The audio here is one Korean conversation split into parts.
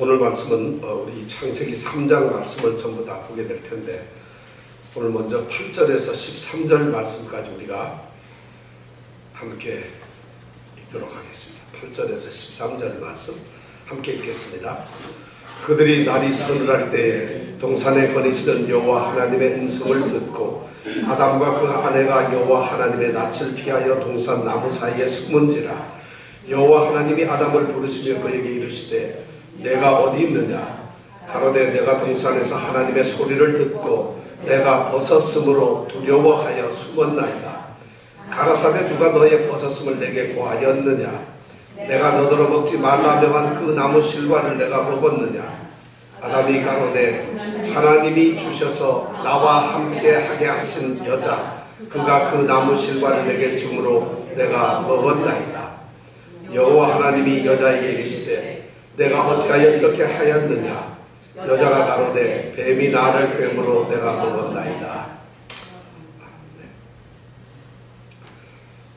오늘 말씀은 우리 창세기 3장 말씀을 전부 다 보게 될 텐데, 오늘 먼저 8절에서 13절 말씀까지 우리가 함께 읽도록 하겠습니다. 8절에서 13절 말씀 함께 읽겠습니다. 그들이 날이 서늘할 때에 동산에 거니시던 여호와 하나님의 음성을 듣고 아담과 그 아내가 여호와 하나님의 낯을 피하여 동산 나무 사이에 숨은지라. 여호와 하나님이 아담을 부르시며 그에게 이르시되 내가 어디 있느냐? 가로되 내가 동산에서 하나님의 소리를 듣고 내가 벗었으므로 두려워하여 숨었나이다. 가라사대 누가 너의 벗었음을 내게 고하였느냐? 내가 너더러 먹지 말라 명한 그 나무 실과를 내가 먹었느냐? 아담이 가로되 하나님이 주셔서 나와 함께 하게 하신 여자 그가 그 나무 실과를 내게 주므로 내가 먹었나이다. 여호와 하나님이 여자에게 이르시되 내가 어찌하여 이렇게 하였느냐? 여자가 가로되 뱀이 나를 꿰므로 내가 먹었나이다.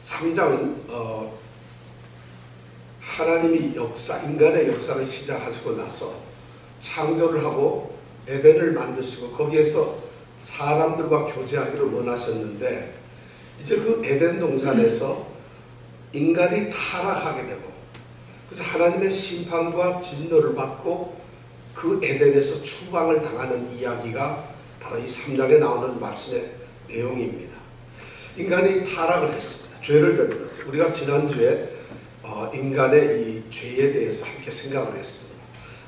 3장은 하나님이 인간의 역사를 시작하시고 나서 창조를 하고 에덴을 만드시고 거기에서 사람들과 교제하기를 원하셨는데, 이제 그 에덴 동산에서 인간이 타락하게 되고 그래서 하나님의 심판과 진노를 받고 그 에덴에서 추방을 당하는 이야기가 바로 이 3장에 나오는 말씀의 내용입니다. 인간이 타락을 했습니다. 죄를 저질렀어요. 우리가 지난주에 인간의 이 죄에 대해서 함께 생각을 했습니다.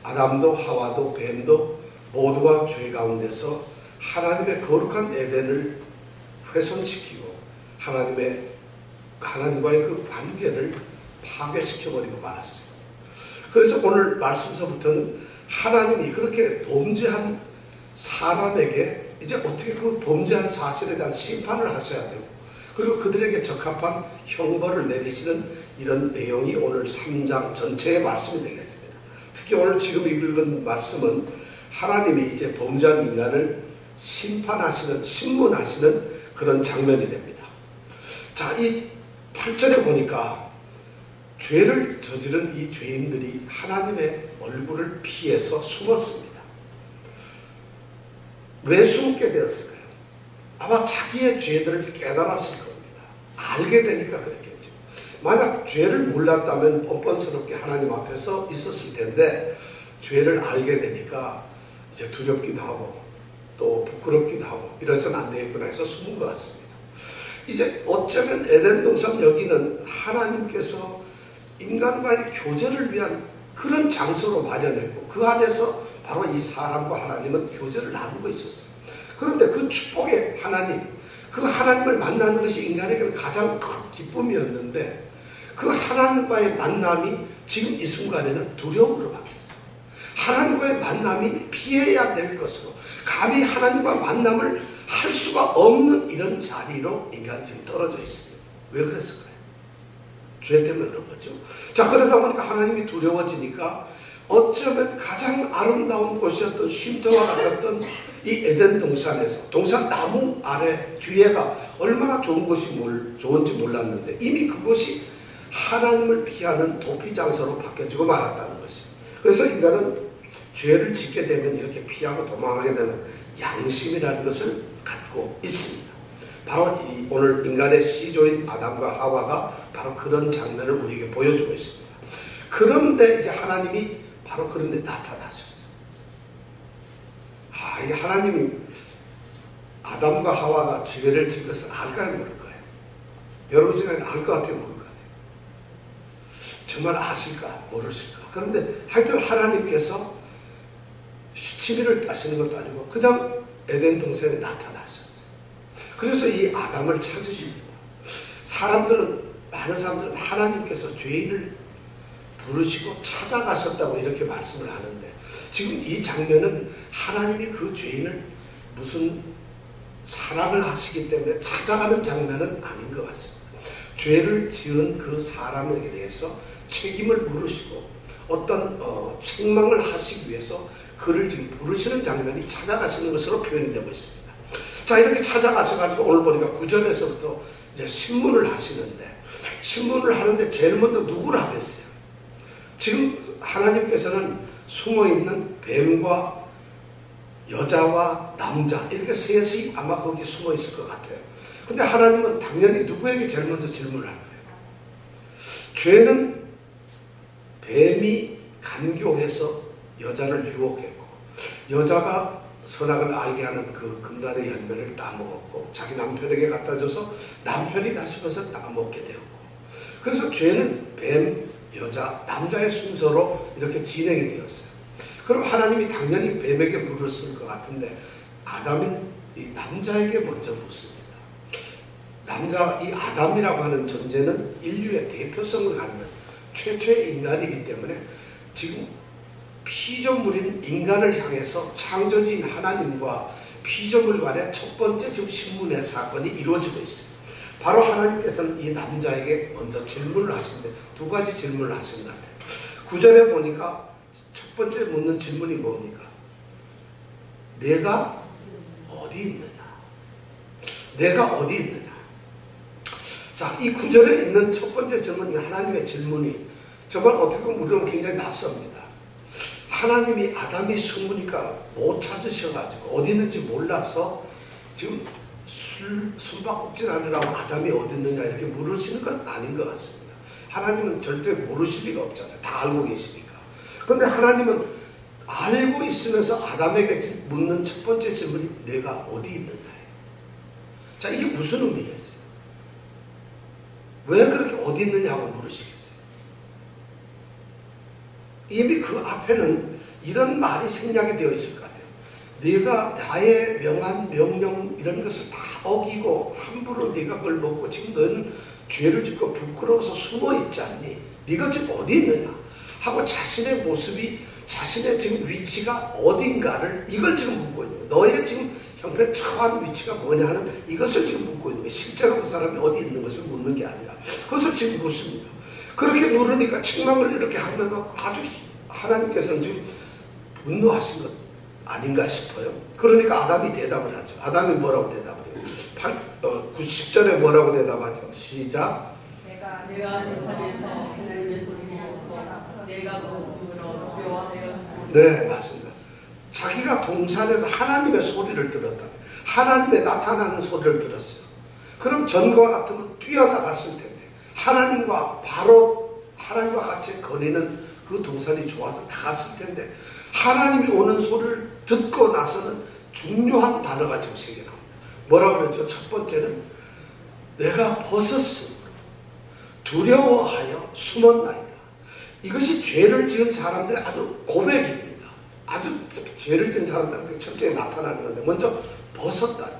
아담도 하와도 뱀도 모두가 죄 가운데서 하나님의 거룩한 에덴을 훼손시키고 하나님과의 그 관계를 파괴시켜버리고 말았어요. 그래서 오늘 말씀서부터는 하나님이 그렇게 범죄한 사람에게 이제 어떻게 그 범죄한 사실에 대한 심판을 하셔야 되고, 그리고 그들에게 적합한 형벌을 내리시는 이런 내용이 오늘 3장 전체의 말씀이 되겠습니다. 특히 오늘 지금 읽은 말씀은 하나님이 이제 범죄한 인간을 심문하시는 그런 장면이 됩니다. 자, 이 8절에 보니까 죄를 저지른 이 죄인들이 하나님의 얼굴을 피해서 숨었습니다. 왜 숨게 되었을까요? 아마 자기의 죄들을 깨달았을 겁니다. 알게 되니까 그랬겠죠. 만약 죄를 몰랐다면 뻔뻔스럽게 하나님 앞에서 있었을 텐데, 죄를 알게 되니까 이제 두렵기도 하고 또 부끄럽기도 하고 이래서는 안 되겠구나 해서 숨은 것 같습니다. 이제 어쩌면 에덴 동산 여기는 하나님께서 인간과의 교제를 위한 그런 장소로 마련했고, 그 안에서 바로 이 사람과 하나님은 교제를 나누고 있었어요. 그런데 그 축복의 하나님, 그 하나님을 만나는 것이 인간에게는 가장 큰 기쁨이었는데, 그 하나님과의 만남이 지금 이 순간에는 두려움으로 바뀌었어요. 하나님과의 만남이 피해야 될 것으로, 감히 하나님과 만남을 할 수가 없는 이런 자리로 인간이 지금 떨어져 있습니다. 왜 그랬을까요? 죄 때문에 그런 거죠. 자, 그러다 보니까 하나님이 두려워지니까 어쩌면 가장 아름다운 곳이었던 쉼터와 같았던 이 에덴 동산에서, 동산 나무 아래 뒤에가 얼마나 좋은지 몰랐는데 이미 그곳이 하나님을 피하는 도피 장소로 바뀌어지고 말았다는 것이죠. 그래서 인간은 죄를 짓게 되면 이렇게 피하고 도망하게 되는 양심이라는 것을 갖고 있습니다. 바로 오늘 인간의 시조인 아담과 하와가 바로 그런 장면을 우리에게 보여주고 있습니다. 그런데 이제 하나님이 바로 그런 데 나타나셨어요. 이 하나님이 아담과 하와가 죄를 지은 것을 알까요, 모를까요? 여러분 생각에 알 것 같아요, 모를 것 같아요? 정말 아실까, 모르실까? 그런데 하여튼 하나님께서 시치미를 따시는 것도 아니고 그냥 에덴 동산에 나타나셨어요. 그래서 이 아담을 찾으십니다. 많은 사람들은 하나님께서 죄인을 부르시고 찾아가셨다고 이렇게 말씀을 하는데, 지금 이 장면은 하나님이 그 죄인을 무슨 사랑을 하시기 때문에 찾아가는 장면은 아닌 것 같습니다. 죄를 지은 그 사람에게 대해서 책임을 물으시고 어떤 책망을 하시기 위해서 그를 지금 부르시는 장면이 찾아가시는 것으로 표현이 되고 있습니다. 자, 이렇게 찾아가셔가지고 오늘 보니까 9절에서부터 이제 신문을 하시는데, 신문을 하는데 제일 먼저 누구를 하겠어요? 지금 하나님께서는 숨어있는 뱀과 여자와 남자 이렇게 셋이 아마 거기 숨어있을 것 같아요. 근데 하나님은 당연히 누구에게 제일 먼저 질문을 할 거예요. 죄는 뱀이 간교해서 여자를 유혹했고 여자가 선악을 알게 하는 그 금단의 열매를 따먹었고 자기 남편에게 갖다 줘서 남편이 다시 그것을 따먹게 되었고 그래서 죄는 뱀, 여자, 남자의 순서로 이렇게 진행이 되었어요. 그럼 하나님이 당연히 뱀에게 물었을 것 같은데 아담은 이 남자에게 먼저 묻습니다. 남자, 이 아담이라고 하는 존재는 인류의 대표성을 갖는 최초의 인간이기 때문에 지금 피조물인 인간을 향해서 창조주인 하나님과 피조물 간의 첫 번째 지금 신문의 사건이 이루어지고 있어요. 바로 하나님께서는 이 남자에게 먼저 질문을 하시는데 두 가지 질문을 하신 것 같아요. 9절에 보니까 첫 번째 묻는 질문이 뭡니까? 내가 어디 있느냐? 내가 어디 있느냐? 자, 이 9절에 있는 첫 번째 질문이 하나님의 질문이 정말 어떻게 보면 우리는 굉장히 낯섭니다. 하나님이 아담이 숨으니까 못 찾으셔가지고 어디 있는지 몰라서 지금 숨바꼭질 하느라고 아담이 어디 있느냐 이렇게 물으시는 건 아닌 것 같습니다. 하나님은 절대 모르실 리가 없잖아요. 다 알고 계시니까. 그런데 하나님은 알고 있으면서 아담에게 묻는 첫 번째 질문이 내가 어디 있느냐예요. 자, 이게 무슨 의미겠어요? 왜 그렇게 어디 있느냐고 물으시겠어요? 이미 그 앞에는 이런 말이 생략이 되어 있을 것 같아요. 네가 나의 명한 명령 이런 것을 다 어기고 함부로 네가 그걸 먹고 지금 너는 죄를 짓고 부끄러워서 숨어 있지 않니? 네가 지금 어디 있느냐? 하고 자신의 모습이 자신의 지금 위치가 어딘가를 이걸 지금 묻고 있는 거예요. 너의 지금 형편 처한 위치가 뭐냐 하는 이것을 지금 묻고 있는 거예요. 실제로 그 사람이 어디 있는 것을 묻는 게 아니라 그것을 지금 묻습니다. 그렇게 물으니까 책망을 이렇게 하면서 아주 하나님께서는 지금 분노하신 것 아닌가 싶어요. 그러니까 아담이 대답을 하죠. 아담이 뭐라고 대답을 해요? 90절에 뭐라고 대답하죠? 시작. 내가 내 산에서 하나님의 소리를 듣고 내가 무엇으로 두려워하였습니다. 네, 맞습니다. 자기가 동산에서 하나님의 소리를 들었다. 하나님의 나타나는 소리를 들었어요. 그럼 전과 같으면 뛰어나갔을 텐데 하나님과 바로 하나님과 같이 거리는 그 동산이 좋아서 나갔을 텐데 하나님이 오는 소리를 듣고 나서는 중요한 단어가 지금 세 개 나옵니다. 뭐라고 그랬죠? 첫 번째는 내가 벗었으므로 두려워하여 숨었나이다. 이것이 죄를 지은 사람들의 아주 고백입니다. 아주 죄를 지은 사람들한테 첫째 나타나는 건데 먼저 벗었다는 거죠.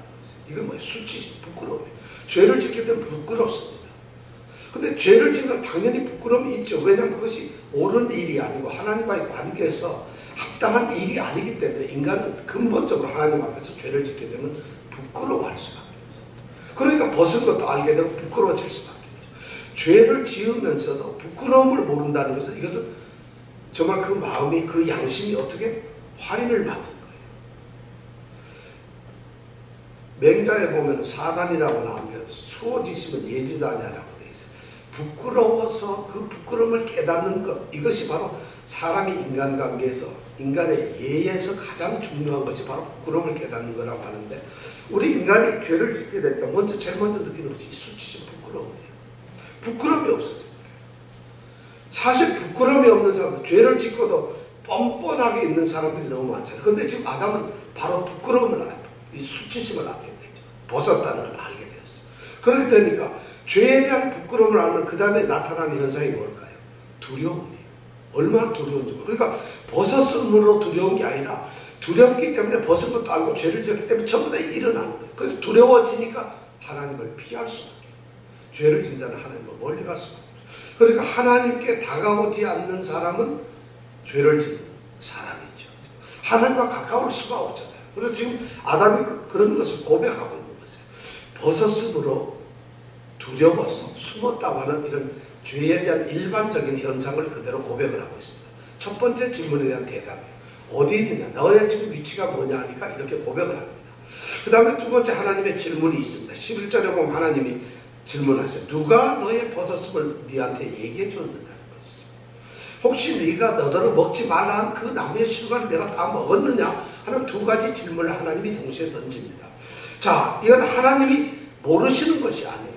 이건 뭐예요? 수치심, 부끄러움이에요. 죄를 짓게 되면 부끄럽습니다. 근데 죄를 지으면 당연히 부끄러움이 있죠. 왜냐하면 그것이 옳은 일이 아니고 하나님과의 관계에서 합당한 일이 아니기 때문에 인간은 근본적으로 하나님 앞에서 죄를 짓게 되면 부끄러워할 수밖에 없어요. 그러니까 벗은 것도 알게 되고 부끄러워질 수밖에 없죠. 죄를 지으면서도 부끄러움을 모른다는 것은 이것은 정말 그 마음이 그 양심이 어떻게 화인을 맡은 거예요. 맹자에 보면 사단이라고 나오면 수호지시면 예지다냐라고 부끄러워서 그 부끄러움을 깨닫는 것 이것이 바로 사람이 인간관계에서 인간의 예에서 가장 중요한 것이 바로 부끄러움을 깨닫는 거라고 하는데 우리 인간이 죄를 짓게 되니까 제일 먼저 느끼는 것이 수치심 부끄러움이에요. 부끄러움이 없어져요. 사실 부끄러움이 없는 사람들 죄를 짓고도 뻔뻔하게 있는 사람들이 너무 많잖아요. 그런데 지금 아담은 바로 부끄러움을 알아요. 이 수치심을 알게 되죠. 벗었다는 걸 알게 되었어요. 그렇게 되니까 죄에 대한 부끄러움을 알면 그 다음에 나타나는 현상이 뭘까요? 두려움이에요. 얼마나 두려운지. 그러니까 벗었음으로 두려운 게 아니라 두렵기 때문에 벗은 것도 알고 죄를 지었기 때문에 전부 다 일어나는 거예요. 그래서 두려워지니까 하나님을 피할 수밖에 없어요. 죄를 진 자는 하나님을 멀리 갈 수밖에 없어요. 그러니까 하나님께 다가오지 않는 사람은 죄를 짓는 사람이죠. 하나님과 가까울 수가 없잖아요. 그래서 지금 아담이 그런 것을 고백하고 있는 것이에요. 벗었음으로 두려워서 숨었다고 하는 이런 죄에 대한 일반적인 현상을 그대로 고백을 하고 있습니다. 첫 번째 질문에 대한 대답이에요. 어디 있느냐? 너의 지금 위치가 뭐냐 하니까 이렇게 고백을 합니다. 그 다음에 두 번째 하나님의 질문이 있습니다. 11절에 보면 하나님이 질문하죠. 누가 너의 벗었음을 네한테 얘기해 줬느냐는 것이죠. 혹시 네가 너더러 먹지 말라 한 그 나무의 실과를 내가 다 먹었느냐 하는 두 가지 질문을 하나님이 동시에 던집니다. 자, 이건 하나님이 모르시는 것이 아니에요.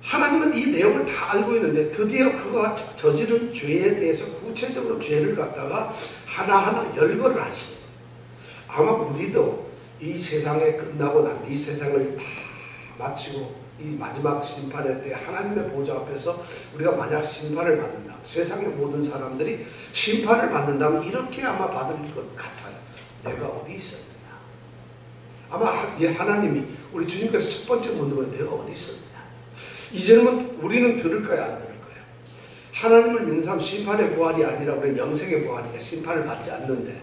하나님은 이 내용을 다 알고 있는데 드디어 그가 저지른 죄에 대해서 구체적으로 죄를 갖다가 하나하나 열거를 하시는 거예요. 아마 우리도 이 세상에 끝나고 난 이 세상을 다 마치고 이 마지막 심판의 때 하나님의 보좌 앞에서 우리가 만약 심판을 받는다, 세상의 모든 사람들이 심판을 받는다면 이렇게 아마 받을 것 같아요. 내가 어디 있었느냐. 아마 하나님이 우리 주님께서 첫 번째 묻는 내가 어디 있었느냐. 이 질문 우리는 들을까요, 안 들을까요? 하나님을 믿는 사람 심판의 부활이 아니라 우리 영생의 부활이니까 심판을 받지 않는데,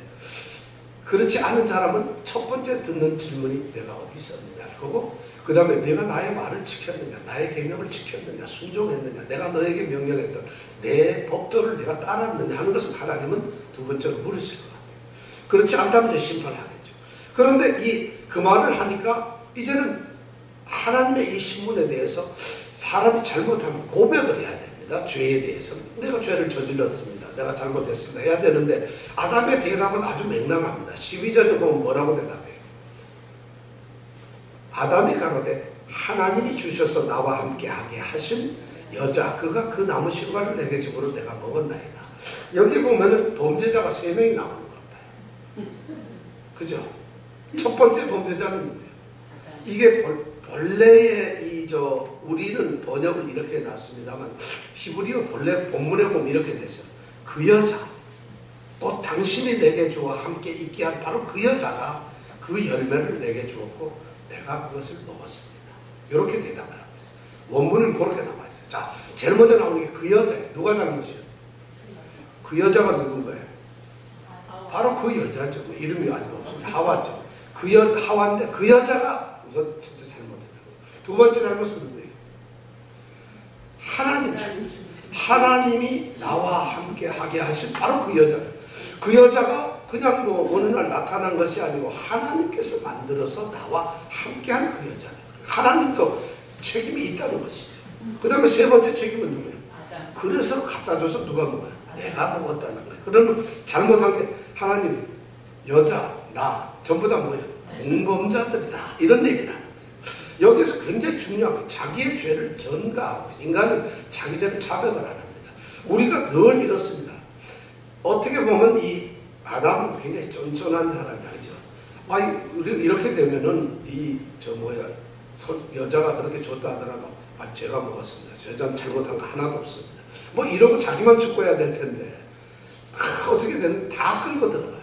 그렇지 않은 사람은 첫 번째 듣는 질문이 내가 어디 있었느냐. 그리고 그 다음에 내가 나의 말을 지켰느냐, 나의 계명을 지켰느냐, 순종했느냐, 내가 너에게 명령했던 내 법도를 내가 따랐느냐 하는 것을 하나님은 두 번째로 물으실 것 같아요. 그렇지 않다면 이제 심판을 하겠죠. 그런데 그 말을 하니까 이제는 하나님의 이 신문에 대해서 사람이 잘못하면 고백을 해야 됩니다. 죄에 대해서는. 내가 죄를 저질렀습니다. 내가 잘못했습니다. 해야 되는데 아담의 대답은 아주 맹랑합니다. 12절에 보면 뭐라고 대답해요? 아담이 가로되 하나님이 주셔서 나와 함께 하게 하신 여자 그가 그 나무 실과를 내게 주므로 내가 먹었나이다. 여기 보면은 범죄자가 3명이 나오는 것 같아요. 그죠? 첫 번째 범죄자는 누구예요? 이게 본래의 우리는 번역을 이렇게 해놨습니다만 히브리어 본래 본문에 보면 이렇게 돼 있어요. 그 여자, 곧 당신이 내게 주어 함께 있게 한 바로 그 여자가 그 열매를 내게 주었고 내가 그것을 먹었습니다. 이렇게 대답을 하고 있어요. 원문은 그렇게 나와 있어요. 자, 제일 먼저 나오는 게 그 여자예요. 누가 잘못이에요? 그 여자가 누군가요? 바로 그 여자죠. 그 이름이 아직 없습니다. 하와죠. 하와인데 그 여자가 우선 진짜 잘못했다고. 두 번째 잘못은 누구예요? 하나님이 나와 함께 하게 하신 바로 그 여자예요. 그 여자가 그냥 어느 날 나타난 것이 아니고 하나님께서 만들어서 나와 함께한 그 여자예요. 하나님도 책임이 있다는 것이죠. 그 다음에 세 번째 책임은 누구예요? 그래서 갖다 줘서 누가 먹어요? 내가 먹었다는 거예요. 그러면 잘못한 게 하나님, 여자, 나 전부 다 뭐예요? 공범자들이다. 이런 얘기를 하는 거예요. 여기서 굉장히 중요한 게 자기의 죄를 전가하고 있어요. 인간은 자기 죄를 자백을 안 합니다. 우리가 늘 이렇습니다. 어떻게 보면 이 아담은 굉장히 쫀쫀한 사람이 아니죠. 이렇게 되면은 여자가 그렇게 줬다 하더라도 제가 먹었습니다. 저 여자는 잘못한 거 하나도 없습니다. 뭐 이러고 자기만 죽어야 될 텐데 어떻게 되는 다 끌고 들어가요.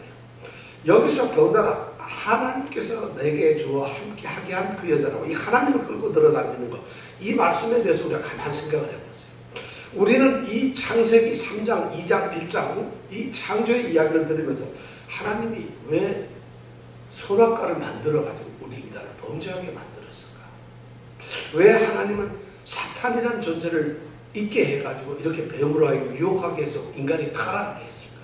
여기서 더군다나 하나님께서 내게 주어 함께 하게 한 그 여자라고 이 하나님을 끌고 들어다니는 거, 이 말씀에 대해서 우리가 가만히 생각을 해보세요. 우리는 이 창세기 3장, 2장, 1장 이 창조의 이야기를 들으면서 하나님이 왜 선악과를 만들어가지고 우리 인간을 범죄하게 만들었을까? 왜 하나님은 사탄이라는 존재를 있게 해가지고 이렇게 배움으로 하여금 유혹하게 해서 인간이 타락하게 했을까?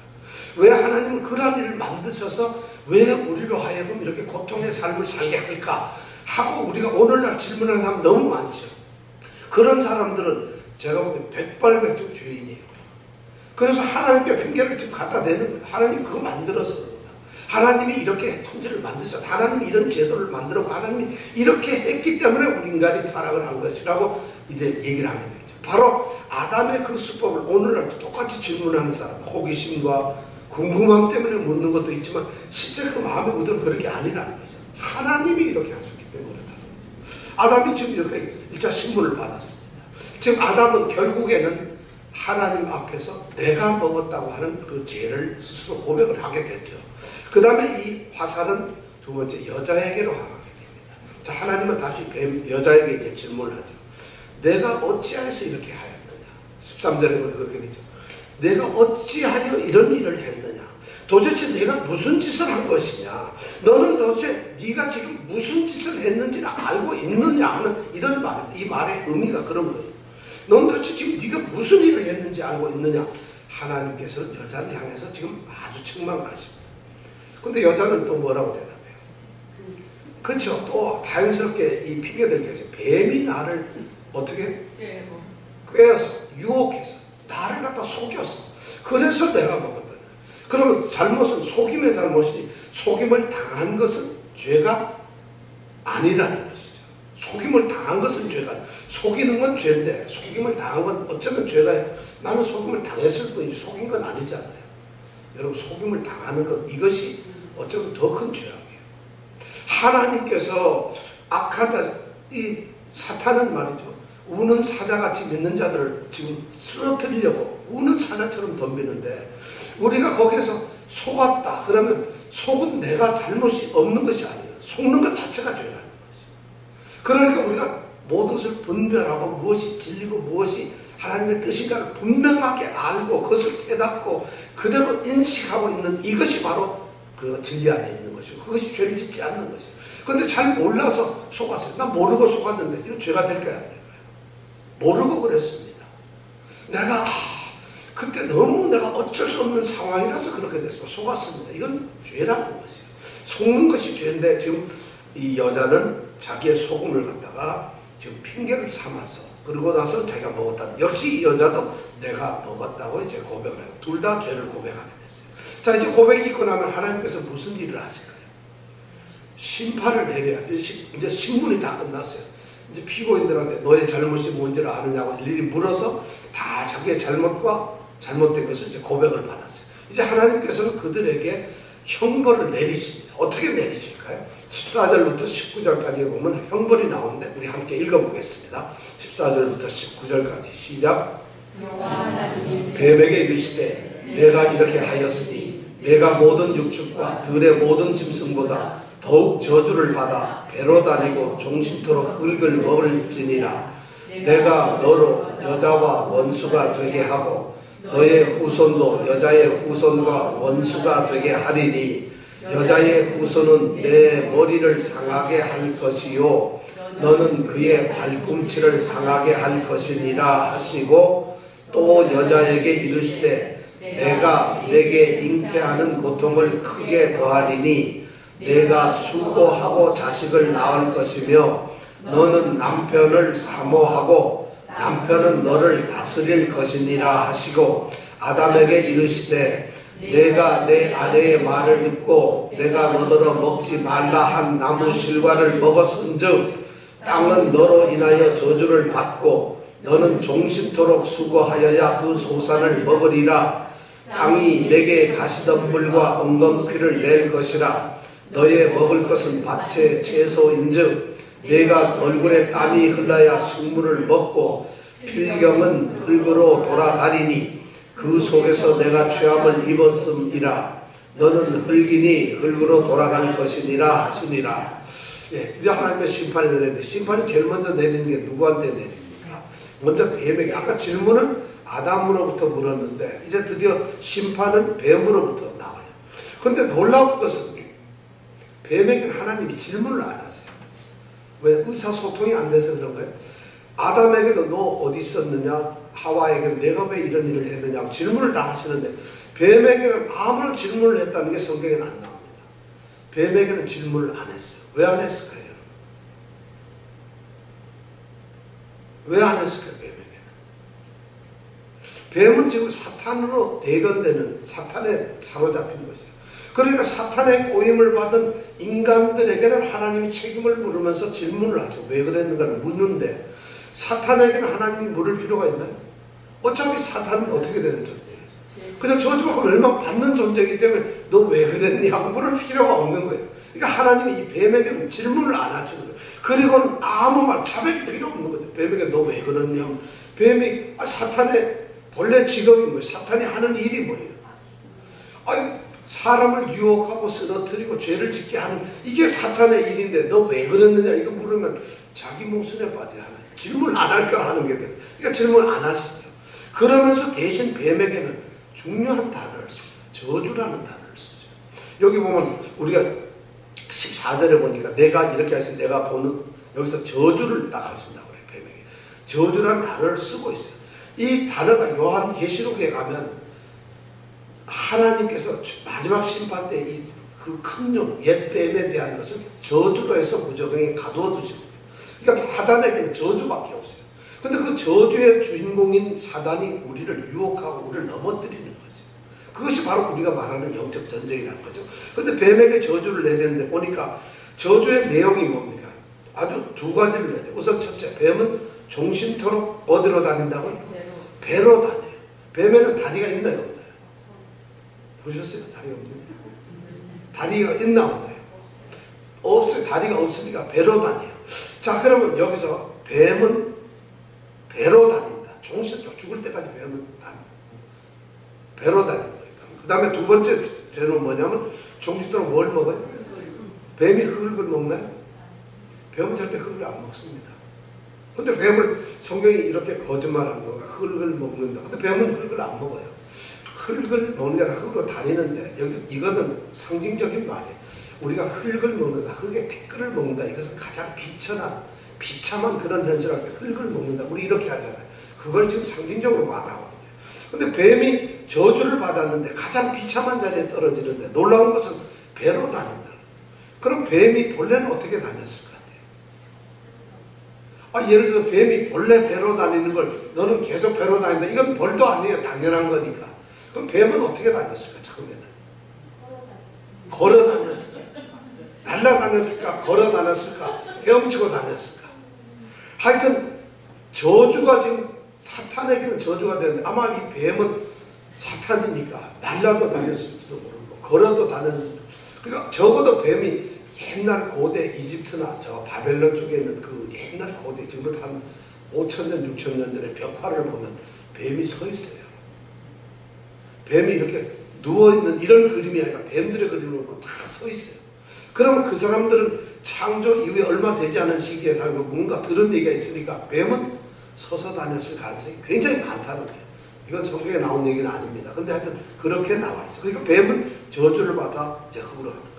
왜 하나님은 그러한 일을 만드셔서 왜 우리로 하여금 이렇게 고통의 삶을 살게 할까? 하고 우리가 오늘날 질문하는 사람 너무 많죠. 그런 사람들은 제가 보기엔 백발백중 죄인이에요. 그래서 하나님께 핑계를 지금 갖다 대는 거예요. 하나님 그거 만들어서 그런다. 하나님이 이렇게 천지를 만드셨다. 하나님이 이런 제도를 만들었고 하나님이 이렇게 했기 때문에 우리 인간이 타락을 한 것이라고 이제 얘기를 하게 되죠. 바로 아담의 그 수법을 오늘날도 똑같이 질문하는 사람, 호기심과 궁금함 때문에 묻는 것도 있지만 실제 그 마음의 의도는 그런 게 아니라는 거죠. 하나님이 이렇게 하셨기 때문에 그렇다는 거죠. 아담이 지금 이렇게 1차 신문을 받았습니다. 지금 아담은 결국에는 하나님 앞에서 내가 먹었다고 하는 그 죄를 스스로 고백을 하게 됐죠. 그 다음에 이 화살은 두 번째 여자에게로 향하게 됩니다. 자, 하나님은 다시 여자에게 이제 질문을 하죠. 내가 어찌하여서 이렇게 하였느냐. 13절에 보면 그렇게 되죠. 내가 어찌하여 이런 일을 했느냐. 도대체 내가 무슨 짓을 한 것이냐. 너는 도대체 네가 지금 무슨 짓을 했는지를 알고 있느냐 하는 이런 말, 이 말의 의미가 그런 거예요. 넌 도대체 지금 네가 무슨 일을 했는지 알고 있느냐. 하나님께서는 여자를 향해서 지금 아주 책망을 하십니다. 근데 여자는 또 뭐라고 대답해요? 그렇죠. 또 다행스럽게 이 핑계들 때서 뱀이 나를 어떻게 꿰어서 유혹해서 나를 갖다 속였어. 그래서 내가 먹었다. 그러면 잘못은 속임의 잘못이니 속임을 당한 것은 죄가 아니라는 것이죠. 속임을 당한 것은 죄가, 속이는 건 죄인데 속임을 당한 건 어쩌면 죄가, 나는 속임을 당했을 뿐이지 속인 건 아니잖아요. 여러분, 속임을 당하는 것, 이것이 어쩌면 더 큰 죄악이에요. 하나님께서 악하다, 이 사탄은 말이죠, 우는 사자같이 믿는 자들을 지금 쓰러뜨리려고 우는 사자처럼 덤비는데, 우리가 거기에서 속았다 그러면 속은 내가 잘못이 없는 것이 아니에요. 속는 것 자체가 죄라는 것이죠. 그러니까 우리가 모든 것을 분별하고 무엇이 진리고 무엇이 하나님의 뜻인가를 분명하게 알고 그것을 깨닫고 그대로 인식하고 있는, 이것이 바로 그 진리 안에 있는 것이고 그것이 죄를 짓지 않는 것이에요. 그런데 잘 몰라서 속았어요. 난 모르고 속았는데 이거 죄가 될까요, 안 될까요? 모르고 그랬습니다. 내가 그때 너무 내가 어쩔 수 없는 상황이라서 그렇게 됐습니다. 속았습니다. 이건 죄라는 것이에요. 속는 것이 죄인데 지금 이 여자는 자기의 속음을 갖다가 지금 핑계를 삼아서, 그러고 나서 자기가 먹었다. 역시 이 여자도 내가 먹었다고 이제 고백을 해서 둘 다 죄를 고백하게 됐어요. 자, 이제 고백이 있고 나면 하나님께서 무슨 일을 하실까요? 심판을 내려야, 이제 신문이 다 끝났어요. 이제 피고인들한테 너의 잘못이 뭔지를 아느냐고 일일이 물어서 다 자기의 잘못과 잘못된 것을 이제 고백을 받았어요. 이제 하나님께서는 그들에게 형벌을 내리십니다. 어떻게 내리실까요? 14절부터 19절까지 보면 형벌이 나오는데 우리 함께 읽어보겠습니다. 14절부터 19절까지 시작. 뱀에게 이르시되 내가 이렇게 하였으니 내가 모든 육축과 들의 모든 짐승보다 더욱 저주를 받아 배로 다니고 종신토록 흙을 먹을지니라. 내가 너로 여자와 원수가 되게 하고 너의 후손도 여자의 후손과 원수가 되게 하리니 여자의 후손은 내 머리를 상하게 할 것이요 너는 그의 발꿈치를 상하게 할 것이니라 하시고, 또 여자에게 이르시되 내가 내게 잉태하는 고통을 크게 더하리니 내가 수고하고 자식을 낳을 것이며 너는 남편을 사모하고 남편은 너를 다스릴 것이니라 하시고, 아담에게 이르시되 내가 내 아내의 말을 듣고 내가 너더러 먹지 말라 한 나무 실과를 먹었은즉 땅은 너로 인하여 저주를 받고 너는 종신토록 수고하여야 그 소산을 먹으리라. 땅이 내게 가시덤불과 엉겅퀴를 낼 것이라. 너의 먹을 것은 밭의 채소인즉 내가 얼굴에 땀이 흘러야 식물을 먹고 필경은 흙으로 돌아가리니 그 속에서 내가 죄함을 입었음이라. 너는 흙이니 흙으로 돌아갈 것이니라 하시니라. 예, 드디어 하나님의 심판이 내리는데, 심판이 제일 먼저 내리는 게 누구한테 내립니까? 먼저 뱀에게. 아까 질문은 아담으로부터 물었는데 이제 드디어 심판은 뱀으로부터 나와요. 그런데 놀라운 것은 뱀에게는 하나님이 질문을 안 하세요. 왜? 의사소통이 안 돼서 그런가요? 아담에게도 너 어디 있었느냐, 하와에게는 내가 왜 이런 일을 했느냐고 질문을 다 하시는데 뱀에게는 아무런 질문을 했다는 게 성경에는 안 나옵니다. 뱀에게는 질문을 안 했어요. 왜 안 했을까요? 왜 안 했을까요? 뱀은 지금 사탄으로 대변되는, 사탄에 사로잡힌 것이에요. 그러니까 사탄의 꼬임을 받은 인간들에게는 하나님이 책임을 물으면서 질문을 하죠. 왜 그랬는가를 묻는데 사탄에게는 하나님이 물을 필요가 있나요? 어차피 사탄은 어떻게 되는 존재예요? 그냥 저주받고 멸망받는 존재이기 때문에 너 왜 그랬니? 하고 물을 필요가 없는 거예요. 그러니까 하나님이 이 뱀에게는 질문을 안 하시는 거예요. 그리고는 아무 말, 자백이 필요 없는 거죠. 뱀에게 너 왜 그랬니? 하면 뱀이 사탄의 본래 직업이 뭐예요? 사탄이 하는 일이 뭐예요? 아니, 사람을 유혹하고 쓰러뜨리고 죄를 짓게 하는, 이게 사탄의 일인데 너 왜 그랬느냐 이거 물으면 자기 모순에 빠져야 하나요? 질문 안 할 거라 하는 게 돼요. 그러니까 질문 안 하시죠. 그러면서 대신 뱀에게는 중요한 단어를 쓰죠. 저주라는 단어를 쓰죠. 여기 보면 우리가 14절에 보니까 내가 이렇게 하신, 내가 보는, 여기서 저주를 딱 하신다고 그래요. 뱀에게 저주라는 단어를 쓰고 있어요. 이 단어가 요한계시록에 가면 하나님께서 마지막 심판 때 이 그 큰 용, 옛 뱀에 대한 것을 저주로 해서 무저강에 가두어 두시는 거예요. 그러니까 사단에게는 저주밖에 없어요. 근데 그 저주의 주인공인 사단이 우리를 유혹하고 우리를 넘어뜨리는 거죠. 그것이 바로 우리가 말하는 영적 전쟁이라는 거죠. 근데 뱀에게 저주를 내리는데 보니까 저주의 내용이 뭡니까? 아주 두 가지를 내려. 우선 첫째, 뱀은 종신토록 어디로 다닌다고요? 배로 다녀요. 뱀에는 다리가 있나요? 없나요? 보셨어요? 다리가 없는데. 다리가 있나 없나요? 없어요. 다리가 없으니까 배로 다녀요. 자, 그러면 여기서 뱀은 배로 다닌다. 종신토록 죽을 때까지 뱀은 배로 다니는 거예요. 그 다음에 두 번째 죄는 뭐냐면 종신토록 뭘 먹어요? 뱀이 흙을 먹나요? 뱀은 절대 흙을 안 먹습니다. 근데 뱀을 성경이 이렇게 거짓말하는 거가 흙을 먹는다. 근데 뱀은 흙을 안 먹어요. 흙을 먹는 게 아니라 흙으로 다니는데 이거는 상징적인 말이에요. 우리가 흙을 먹는다. 흙의 티끌을 먹는다. 이것은 가장 비참한 그런 현실한테 흙을 먹는다. 우리 이렇게 하잖아요. 그걸 지금 상징적으로 말하고 있어요. 근데 뱀이 저주를 받았는데 가장 비참한 자리에 떨어지는데 놀라운 것은 배로 다닌다. 그럼 뱀이 본래는 어떻게 다녔을 것 같아요? 예를 들어 뱀이 본래 배로 다니는 걸 너는 계속 배로 다닌다. 이건 벌도 아니에요. 당연한 거니까. 그럼 뱀은 어떻게 다녔을까? 처음에는 걸어 다녔을까? 날아다녔을까? 걸어 다녔을까? 헤엄치고 다녔을까? 하여튼 저주가 지금 사탄에게는 저주가 되는데 아마 이 뱀은 사탄이니까 날라도 다녔을지도 모르고 걸어도 다녔을지도. 그러니까 적어도 뱀이 옛날 고대 이집트나 저 바벨론 쪽에 있는 그 옛날 고대 지금부터 한 5,000년 6,000년 전에 벽화를 보면 뱀이 서 있어요. 뱀이 이렇게 누워있는 이런 그림이 아니라 뱀들의 그림을 보면 다 서 있어요. 그러면 그 사람들은 창조 이후에 얼마 되지 않은 시기에 살고 뭔가 들은 얘기가 있으니까 뱀은 서서 다녔을 가능성이 굉장히 많다는 거예요. 이건 성경에 나온 얘기는 아닙니다. 근데 하여튼 그렇게 나와 있어요. 그러니까 뱀은 저주를 받아 이제 흙으로 하는 거예요.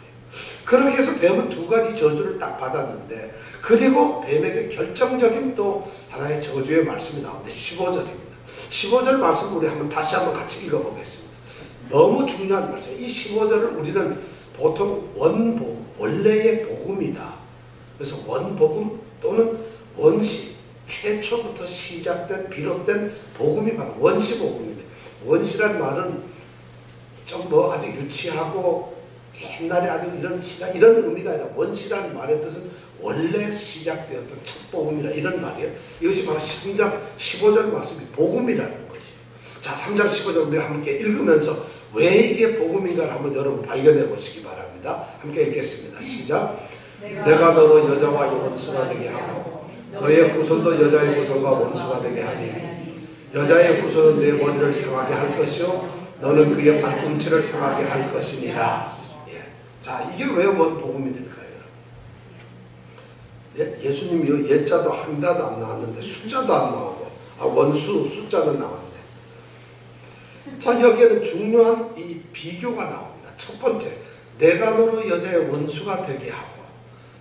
그렇게 해서 뱀은 두 가지 저주를 딱 받았는데 그리고 뱀에게 결정적인 또 하나의 저주의 말씀이 나오는데 15절입니다. 15절 말씀을 우리 다시 한번 같이 읽어보겠습니다. 너무 중요한 말씀이에요. 이 15절을 우리는 보통 원래의 복음이다. 그래서 원복음 또는 원시, 최초부터 시작된 비롯된 복음이 바로 원시복음입니다. 원시란 말은 좀 아주 유치하고 옛날에 아주 이런 의미가 아니라 원시라는 말의 뜻은 원래 시작되었던 첫 복음이라 이런 말이에요. 이것이 바로 3장 15절 말씀이 복음이라는 것이에요. 자, 3장 15절 우리 함께 읽으면서 왜 이게 복음인가를 한번 여러분 발견해 보시기 바랍니다. 함께 읽겠습니다. 시작. 내가 너로 여자와 원수가 되게 하고 너의 후손도 여자의 후손과 원수가 되게 하리니 여자의 후손은 내 머리를 상하게 할 것이요 너는 그의 발꿈치를 상하게 할 것이니라. 자, 이게 왜 복음이 될까요? 예수님이 예자도 한자도 안 나왔는데 숫자도 안 나오고 원수 숫자는 나왔는데 자, 여기에는 중요한 이 비교가 나옵니다. 첫 번째, 내가 너로 여자의 원수가 되게 하고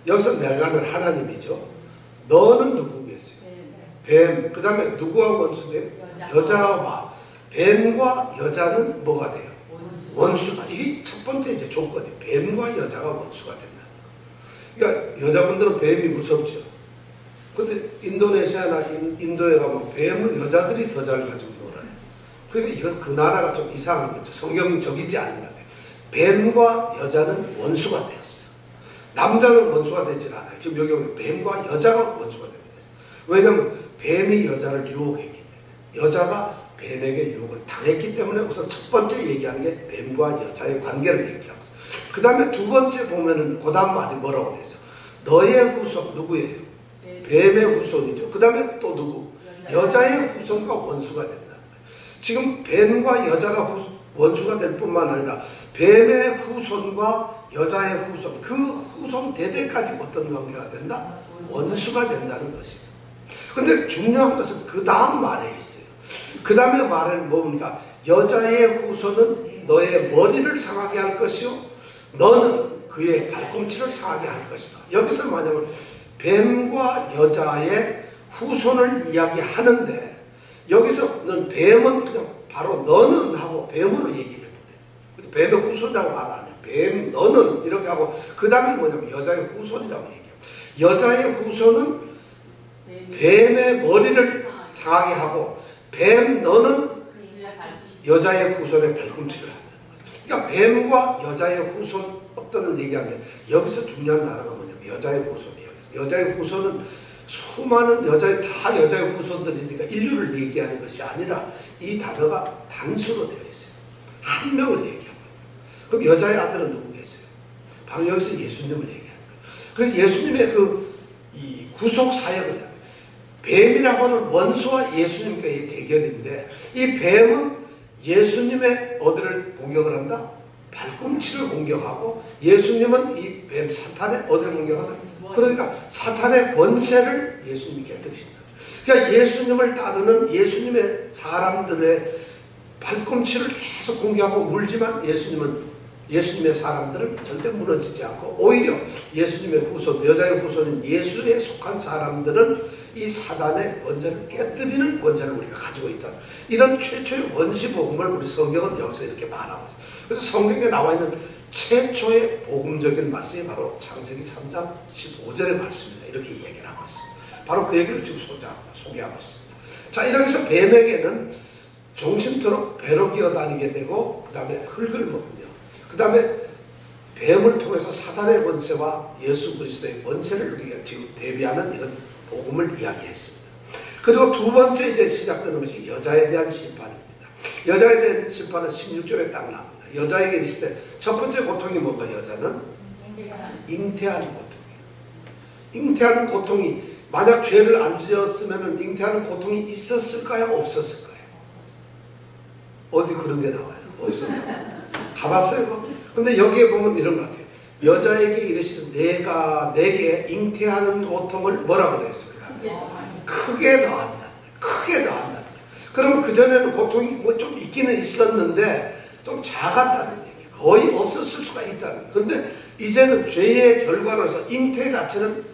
여기서 내가는 하나님이죠. 너는 누구겠어요? 뱀. 그 다음에 누구와 원수돼요? 여자와. 뱀과 여자는 뭐가 돼요? 원수다. 이게 첫 번째 이제 조건이 뱀과 여자가 원수가 된다는 거. 그러니까 여자분들은 뱀이 무섭죠. 근데 인도네시아나 인도에 가면 뱀을 여자들이 더 잘 가지고 놀아요. 그러니까 이건 그 나라가 좀 이상한 거죠. 성경적이지 않은 거예요. 뱀과 여자는 원수가 되었어요. 남자는 원수가 되질 않아요. 지금 여기 보면 뱀과 여자가 원수가 된다. 왜냐하면 뱀이 여자를 유혹했기 때문에 여자가 뱀에게 유혹을 당했기 때문에 우선 첫 번째 얘기하는 게 뱀과 여자의 관계를 얘기하고 있어요. 그 다음에 두 번째 보면은 그 다음 말이 뭐라고 돼 있어? 너의 후손 누구예요? 뱀의 후손이죠. 그 다음에 또 누구? 여자의 후손과 원수가 된다는 거예요. 지금 뱀과 여자가 원수가 될 뿐만 아니라 뱀의 후손과 여자의 후손, 그 후손 대대까지 어떤 관계가 된다? 원수가 된다는 것이에요. 근데 중요한 것은 그 다음 말에 있어요. 그 다음에 말은 뭡니까? 여자의 후손은 너의 머리를 상하게 할 것이요 너는 그의 발꿈치를 상하게 할 것이다. 여기서 만약에 뱀과 여자의 후손을 이야기하는데 여기서는 뱀은 그냥 바로 너는 하고 뱀으로 얘기를 해버려요. 뱀의 후손이라고 말 안 해요. 뱀 너는 이렇게 하고 그 다음에 뭐냐면 여자의 후손이라고 얘기해요. 여자의 후손은 뱀의 머리를 상하게 하고 뱀 너는 여자의 후손의 발꿈치를 합니다. 그러니까 뱀과 여자의 후손 어떤 얘기하는데 여기서 중요한 단어가 뭐냐면 여자의 후손이에요. 여자의 후손은 수많은 여자의 후손들이니까 인류를 얘기하는 것이 아니라 이 단어가 단수로 되어 있어요. 한 명을 얘기하고. 그럼 여자의 아들은 누구겠어요? 바로 여기서 예수님을 얘기하는 거예요. 그래서 예수님의 이 구속 사역을 뱀이라고 하는 원수와 예수님과의 대결인데 이 뱀은 예수님의 어디를 공격을 한다? 발꿈치를 공격하고 예수님은 이 뱀 사탄의 어디를 공격한다? 그러니까 사탄의 권세를 예수님이 깨뜨리신다. 그러니까 예수님을 따르는 예수님의 사람들의 발꿈치를 계속 공격하고 물지만 예수님의 사람들은 절대 무너지지 않고 오히려 예수님의 후손, 여자의 후손인 예수에 속한 사람들은 이 사단의 권세를 깨뜨리는 권세를 우리가 가지고 있다. 이런 최초의 원시 복음을 우리 성경은 여기서 이렇게 말하고 있어요. 그래서 성경에 나와 있는 최초의 복음적인 말씀이 바로 창세기 3장 15절의 말씀입니다. 이렇게 얘기를 하고 있습니다. 바로 그 얘기를 지금 소개하고 있습니다. 자, 이렇게 해서 뱀에게는 종신토록 배로 기어다니게 되고 그 다음에 흙을 먹으며 그 다음에 뱀을 통해서 사단의 권세와 예수 그리스도의 권세를 우리가 지금 대비하는 이런 복음을 이야기했습니다. 그리고 두 번째 이제 시작되는 것이 여자에 대한 심판입니다. 여자에 대한 심판은 16절에 딱 나옵니다. 여자에게 있을 때 첫 번째 고통이 뭔가 여자는 잉태하는 고통이에요. 잉태하는 고통이 만약 죄를 안 지었으면 잉태하는 고통이 있었을까요? 없었을까요? 어디 그런 게 나와요? 어디서 가봤어요? 근데 여기에 보면 이런 것 같아요. 여자에게 이르시되 내게 잉태하는 고통을 뭐라고 되어 있어요? 크게 더한다는 거예요. 크게 더한다는 거예요. 그러면 그전에는 고통이 뭐 좀 있기는 있었는데 좀 작았다는 얘기예요. 거의 없었을 수가 있다는 거예요. 근데 이제는 죄의 결과로서 잉태 자체는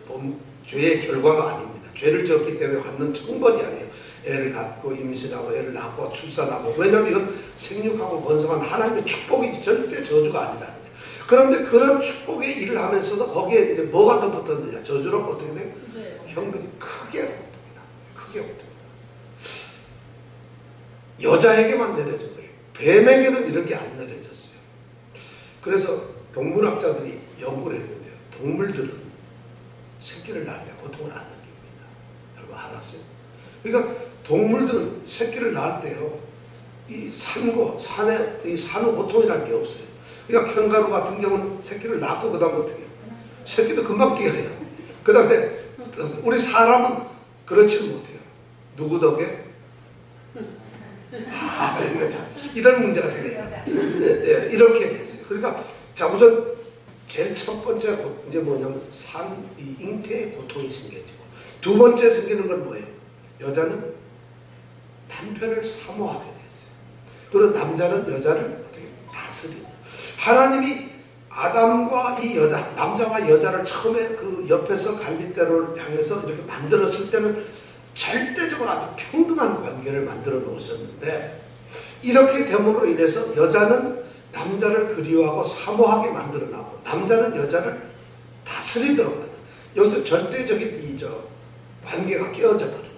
죄의 결과가 아닙니다. 죄를 지었기 때문에 받는 처벌이 아니에요. 애를 갖고 임신하고 애를 낳고 출산하고, 왜냐하면 이건 생육하고 번성한 하나님의 축복이지 절대 저주가 아니라는 거예요. 그런데 그런 축복의 일을 하면서도 거기에 이제 뭐가 더 붙었느냐, 저주로 어떻게 돼요? 네. 형들이 크게 고통이다. 크게 고통이다. 여자에게만 내려진 거예요. 뱀에게는 이런 게 안 내려졌어요. 그래서 동물학자들이 연구를 했는데요. 동물들은 새끼를 낳을 때 고통을 안 느낍니다. 여러분 알았어요? 그러니까 동물들은 새끼를 낳을 때요, 이 산에 이 산후 고통이라는 게 없어요. 그러니까 캥거루 같은 경우는 새끼를 낳고 그 다음에 어떻게 해요? 새끼도 금방 뛰어요. 그 다음에 우리 사람은 그렇지 못해요. 누구 덕에? 이런 문제가 생겼다. 네, 이렇게 됐어요. 그러니까 자, 우선 제일 첫 번째 이제 뭐냐면 이 잉태의 고통이 생겨지고, 두 번째 생기는 건 뭐예요? 여자는 남편을 사모하게 됐어요. 그리고 남자는 여자를 어떻게 다스리는. 하나님이 아담과 이 여자, 남자와 여자를 처음에 그 옆에서 갈빗대로를 향해서 이렇게 만들었을 때는 절대적으로 아주 평등한 관계를 만들어 놓으셨는데, 이렇게 됨으로 인해서 여자는 남자를 그리워하고 사모하게 만들어 놨고, 남자는 여자를 다스리도록 만들어. 여기서 절대적인 관계가 깨어져 버리는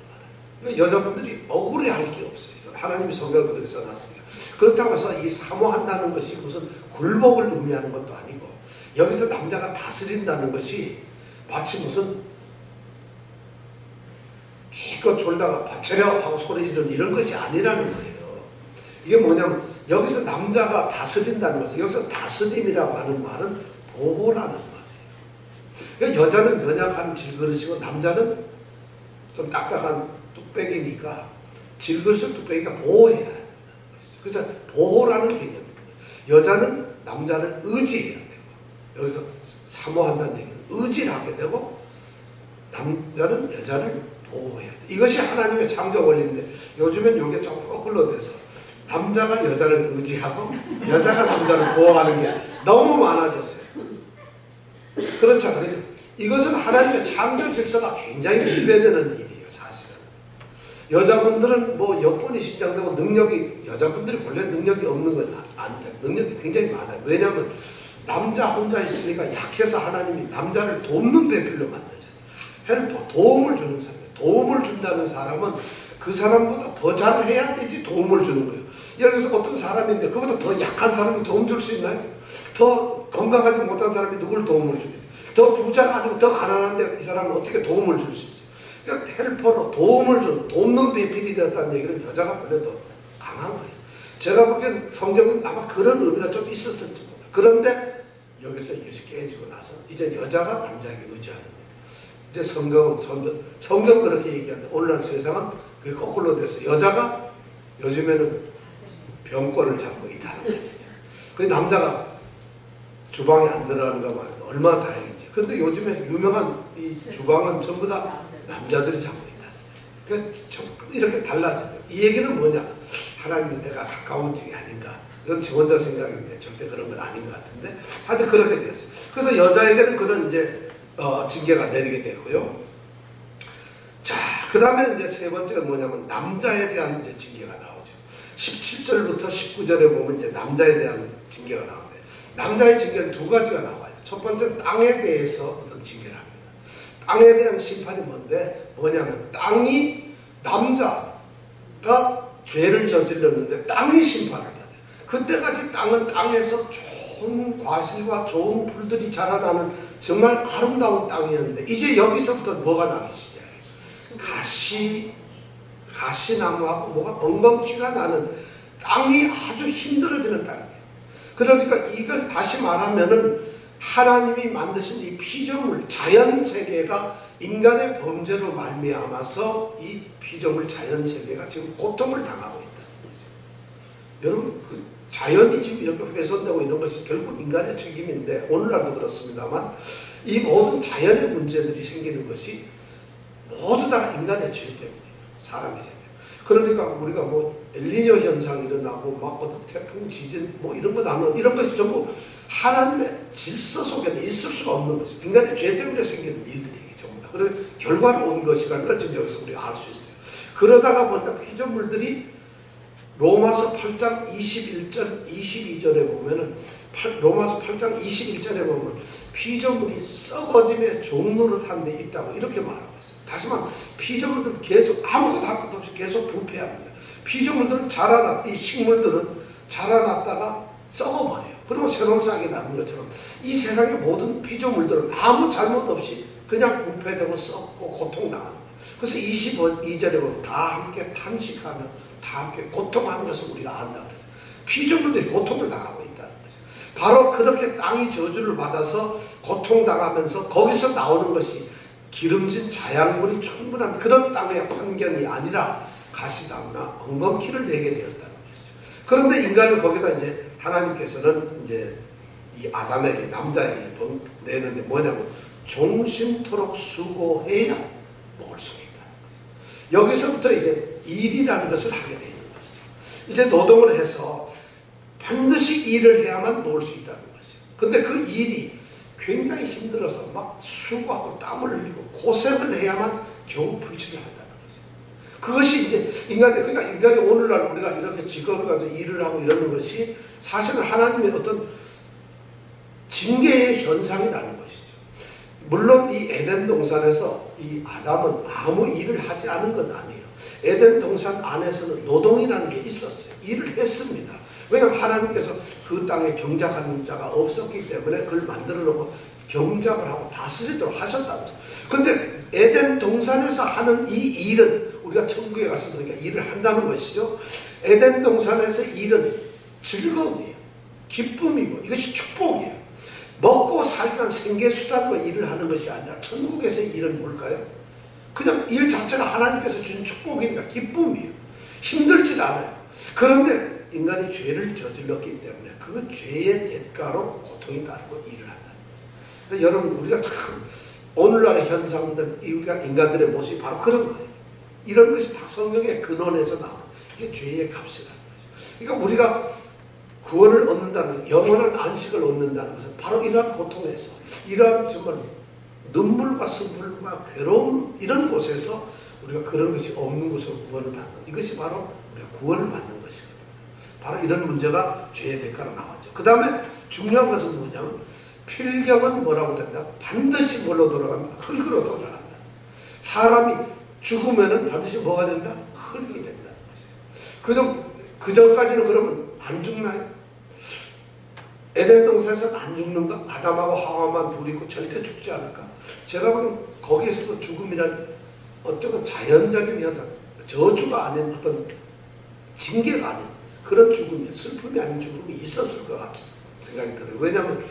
거예요. 여자분들이 억울해할 게 없어요. 하나님이 성경을 그렇게 써놨으니까. 그렇다고 해서 이 사모한다는 것이 무슨 굴복을 의미하는 것도 아니고, 여기서 남자가 다스린다는 것이 마치 무슨 기껏 졸다가 밥 차려 하고 소리 지르는 이런 것이 아니라는 거예요. 이게 뭐냐면 여기서 남자가 다스린다는 것은, 여기서 다스림이라고 하는 말은 보호라는 말이에요. 그러니까 여자는 연약한 질그릇이고 남자는 좀 딱딱한 뚝배기니까 질그릇을 뚝배기가 보호해야 된다는 것이죠. 그래서 보호라는 개념입니다. 여자는 남자를 의지해야 되고, 여기서 사모한다는 얘기는 의지를 하게 되고, 남자는 여자를 보호해야 돼. 이것이 하나님의 창조 원리인데 요즘엔 이게 좀 거꾸로 돼서 남자가 여자를 의지하고 여자가 남자를 보호하는 게 너무 많아졌어요. 그렇잖아요. 그죠? 이것은 하나님의 창조 질서가 굉장히 위배되는 일이에요. 사실은 여자분들은 뭐 여건이 신장되고 능력이, 여자분들이 본래 능력이 없는 건 아니죠. 능력이 굉장히 많아요. 왜냐하면 남자 혼자 있으니까 약해서 하나님이 남자를 돕는 배필로 만드셨어요. 헬퍼, 도움을 주는 사람. 도움을 준다는 사람은 그 사람보다 더 잘해야 되지 도움을 주는 거예요. 예를 들어서 어떤 사람인데 그보다 더 약한 사람이 도움 줄 수 있나요? 더 건강하지 못한 사람이 누굴 도움을 주겠어요? 더 부자가 아니고 더 가난한데 이 사람은 어떻게 도움을 줄 수 있어요? 그러니까 헬퍼로 도움을 주는, 돕는 배필이 되었다는 얘기는 여자가 원래 더 강한 거예요. 제가 보기엔 성경은 아마 그런 의미가 좀 있었을지 몰라요. 그런데 여기서 이것이 깨지고 나서 이제 여자가 남자에게 의지하는 거예요. 이제 성경 그렇게 얘기하는데 오늘날 세상은 그게 거꾸로 돼서 여자가 요즘에는 병권을 잡고 있다는 것이죠. 그 남자가 주방에 안 들어가는가 말이야. 얼마나 다행이지. 근데 요즘에 유명한 이 주방은 전부 다 남자들이 잡고 있다는 거죠. 그러니까 이렇게 달라져요. 이 얘기는 뭐냐? 하나님이 내가 가까운 쪽이 아닌가. 이건 지 혼자 생각인데 절대 그런 건 아닌 것 같은데 하여튼 그렇게 됐어요. 그래서 여자에게는 그런 이제 징계가 내리게 되고요. 자, 그 다음에 이제 세 번째가 뭐냐면 남자에 대한 이제 징계가 나오죠. 17절부터 19절에 보면 이제 남자에 대한 징계가 나오는데 남자의 징계는 두 가지가 나와요. 첫 번째는 땅에 대해서 어떤 징계를 합니다. 땅에 대한 심판이 뭐냐면 땅이 남자가 죄를 저질렀는데 땅이 심판을 받아요. 그때까지 땅은 땅에서 좋은 과실과 좋은 풀들이 자라나는 정말 아름다운 땅이었는데 이제 여기서부터 뭐가 나기 시작해요. 가시나무하고 뭐가 엉겅퀴가 나는 땅이 아주 힘들어지는 땅이에요. 그러니까 이걸 다시 말하면은 하나님이 만드신 이 피조물 자연세계가 인간의 범죄로 말미암아서 이 피조물 자연세계가 지금 고통을 당하고 있다는 거죠. 여러분 그 자연이 지금 이렇게 훼손되고 이런 것이 결국 인간의 책임인데 오늘날도 그렇습니다만 이 모든 자연의 문제들이 생기는 것이 모두 다 인간의 죄 때문이에요. 사람의 죄 때문에. 그러니까 우리가 뭐 엘니뇨 현상이 일어나고 막 어떤 태풍, 지진 뭐 이런 거 나면 이런 것이 전부 하나님의 질서 속에는 있을 수가 없는 것이죠. 인간의 죄 때문에 생기는 일들이 전부 다. 그래서 결과로 온 것이라는 걸 지금 여기서 우리가 알 수 있어요. 그러다가 보니까 피조물들이 로마서 8장 21절, 22절에 보면은 로마서 8장 21절에 보면 피조물이 썩어짐의 종노릇한 데 있다고 이렇게 말하고 있어요. 다시 말하면 피조물들은 계속 아무것도 할 것 없이 계속 부패합니다. 피조물들은 이 식물들은 자라났다가 썩어버려요. 그리고 새로운 싹이 나는 것처럼 이 세상의 모든 피조물들은 아무 잘못 없이 그냥 부패되고 썩고 고통당합니다. 그래서 22절에 보면 다 함께 탄식하며 다 함께 고통하는 것을 우리가 안다고 그랬어요. 피조물들이 고통을 당하고 있다는 거죠. 바로 그렇게 땅이 저주를 받아서 고통당하면서 거기서 나오는 것이 기름진 자양분이 충분한 그런 땅의 환경이 아니라 가시나무나 엉겅퀴를 내게 되었다는 것이죠. 그런데 인간을 거기다 이제 하나님께서는 이제 이 아담에게 남자에게 내는데 뭐냐면 종신토록 수고해야 먹을 수가 있다는 거죠. 여기서부터 이제 일이라는 것을 하게 되는 것이죠. 이제 노동을 해서 반드시 일을 해야만 먹을 수 있다는 것이죠. 근데 그 일이 굉장히 힘들어서 막 수고하고 땀을 흘리고 고생을 해야만 겨우 불치를 한다는 거죠. 그것이 이제 그러니까 인간이 오늘날 우리가 이렇게 직업을 가지고 일을 하고 이러는 것이 사실은 하나님의 어떤 징계의 현상이라는 것이죠. 물론 이 에덴 동산에서 이 아담은 아무 일을 하지 않은 건 아니에요. 에덴 동산 안에서는 노동이라는 게 있었어요. 일을 했습니다. 왜냐하면 하나님께서 그 땅에 경작하는 자가 없었기 때문에 그걸 만들어 놓고 경작을 하고 다스리도록 하셨다는 거죠. 근데 에덴 동산에서 하는 이 일은 우리가 천국에 가서 그러니까 일을 한다는 것이죠. 에덴 동산에서 일은 즐거움이에요. 기쁨이고 이것이 축복이에요. 먹고 살면 생계수단과 일을 하는 것이 아니라 천국에서의 일은 뭘까요? 그냥 일 자체가 하나님께서 주신 축복이니까 기쁨이에요. 힘들지 않아요. 그런데 인간이 죄를 저질렀기 때문에 그 죄의 대가로 고통이 따르고 일을 한다는 거죠. 여러분 우리가 참 오늘날의 현상들 인간들의 모습이 바로 그런 거예요. 이런 것이 다 성경의 근원에서 나오는 이게 죄의 값이라는 거죠. 그러니까 우리가 구원을 얻는다는 것은 영원한 안식을 얻는다는 것은 바로 이러한 고통에서 이러한 정말 눈물과 슬픔과 괴로움 이런 곳에서 우리가 그런 것이 없는 곳으로 구원을 받는 이것이 바로 우리가 구원을 받는 것이거든요. 바로 이런 문제가 죄의 대가로 나왔죠. 그 다음에 중요한 것은 뭐냐면 필경은 뭐라고 된다? 반드시 뭘로 돌아간다? 흙으로 돌아간다. 사람이 죽으면은 반드시 뭐가 된다? 흙이 된다는 것이에요. 그 전까지는 그러면 안 죽나요? 에덴 동산에서는 안 죽는가? 아담하고 하와만 둘이 있고 절대 죽지 않을까? 제가 보기엔 거기에서도 죽음이란 어쩌면 자연적인 현상, 저주가 아닌 어떤 징계가 아닌 그런 죽음이, 슬픔이 아닌 죽음이 있었을 것 같은 생각이 들어요. 왜냐하면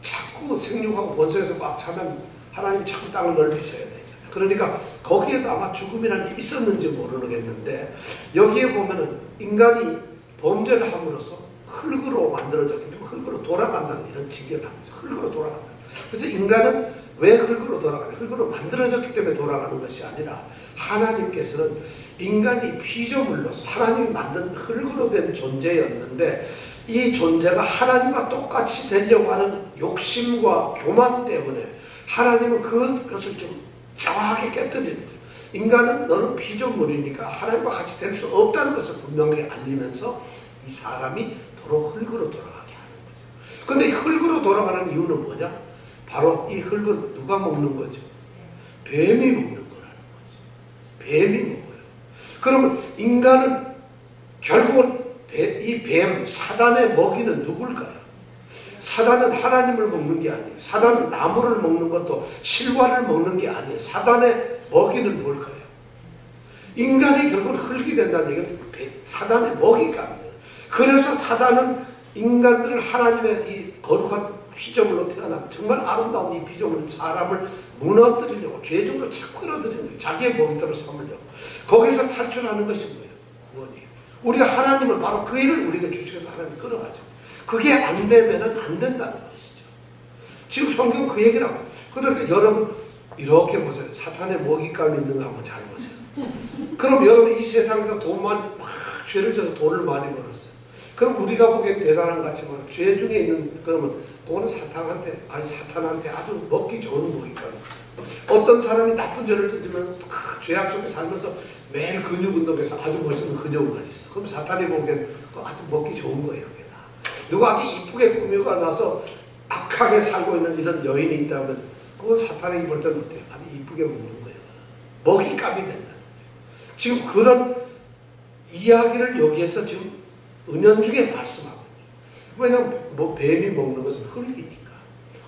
자꾸 생육하고 번성해서 꽉 차면 하나님이 자꾸 땅을 넓히셔야 되잖아요. 그러니까 거기에도 아마 죽음이라는 게 있었는지 모르겠는데, 여기에 보면은 인간이 범죄를 함으로써 흙으로 만들어졌기 때문에 흙으로 돌아간다는 이런 징계를 합니다. 흙으로 돌아간다. 그래서 인간은 왜 흙으로 돌아가냐? 흙으로 만들어졌기 때문에 돌아가는 것이 아니라, 하나님께서는 인간이 피조물로서 하나님이 만든 흙으로 된 존재였는데, 이 존재가 하나님과 똑같이 되려고 하는 욕심과 교만 때문에 하나님은 그것을 좀 정확하게 깨뜨리는 거예요. 인간은 너는 피조물이니까 하나님과 같이 될 수 없다는 것을 분명히 알리면서 이 사람이 도로 흙으로 돌아가게 하는 거죠. 그런데 이 흙으로 돌아가는 이유는 뭐냐? 바로 이 흙은 누가 먹는 거죠? 뱀이 먹는 거라는 거죠. 뱀이 먹어요. 그러면 인간은 결국은 이 뱀, 사단의 먹이는 누굴까요? 사단은 하나님을 먹는 게 아니에요. 사단은 나무를 먹는 것도 실과를 먹는 게 아니에요. 사단의 먹이는 뭘까요? 인간이 결국은 흙이 된다는 얘기는 사단의 먹이감이에요. 그래서 사단은 인간들을 하나님의 이 거룩한 피조물로 태어난 정말 아름다운 이 피조물, 사람을 무너뜨리려고 죄중으로 자꾸 끌어들이는 거예요. 자기의 먹이들을 삼으려고. 거기서 탈출하는 것이 뭐예요? 구원이에요. 우리가 하나님을 바로 그 일을 우리에게 주시면서 하나님이 끌어가죠. 그게 안 되면은 안 된다는 것이죠. 지금 성경은 그 얘기를 하고. 그러니까 여러분 이렇게 보세요. 사탄의 먹잇감이 있는 거 한번 잘 보세요. 그럼 여러분 이 세상에서 돈만 막 죄를 져서 돈을 많이 벌었어요. 그럼 우리가 보기엔 대단한 것 같지만 죄 중에 있는, 그러면 그거는 사탄한테 아주 먹기 좋은 먹잇감이에요. 어떤 사람이 나쁜 죄를 저지면서 죄악 속에 살면서 매일 근육 운동해서 아주 멋있는 근육을 가지고 있어. 그럼 사탄이 보기엔 아주 먹기 좋은 거예요. 그게 다. 누가 아주 이쁘게 꾸미고 나서 악하게 살고 있는 이런 여인이 있다면 그건 사탄이 볼 때는 어때요? 아주 이쁘게 먹는 거예요. 먹잇감이 된다는 거예요. 지금 그런 이야기를 여기에서 지금 은연중에 말씀하고 있어요. 왜냐하면 뱀이 먹는 것은 흙이니까.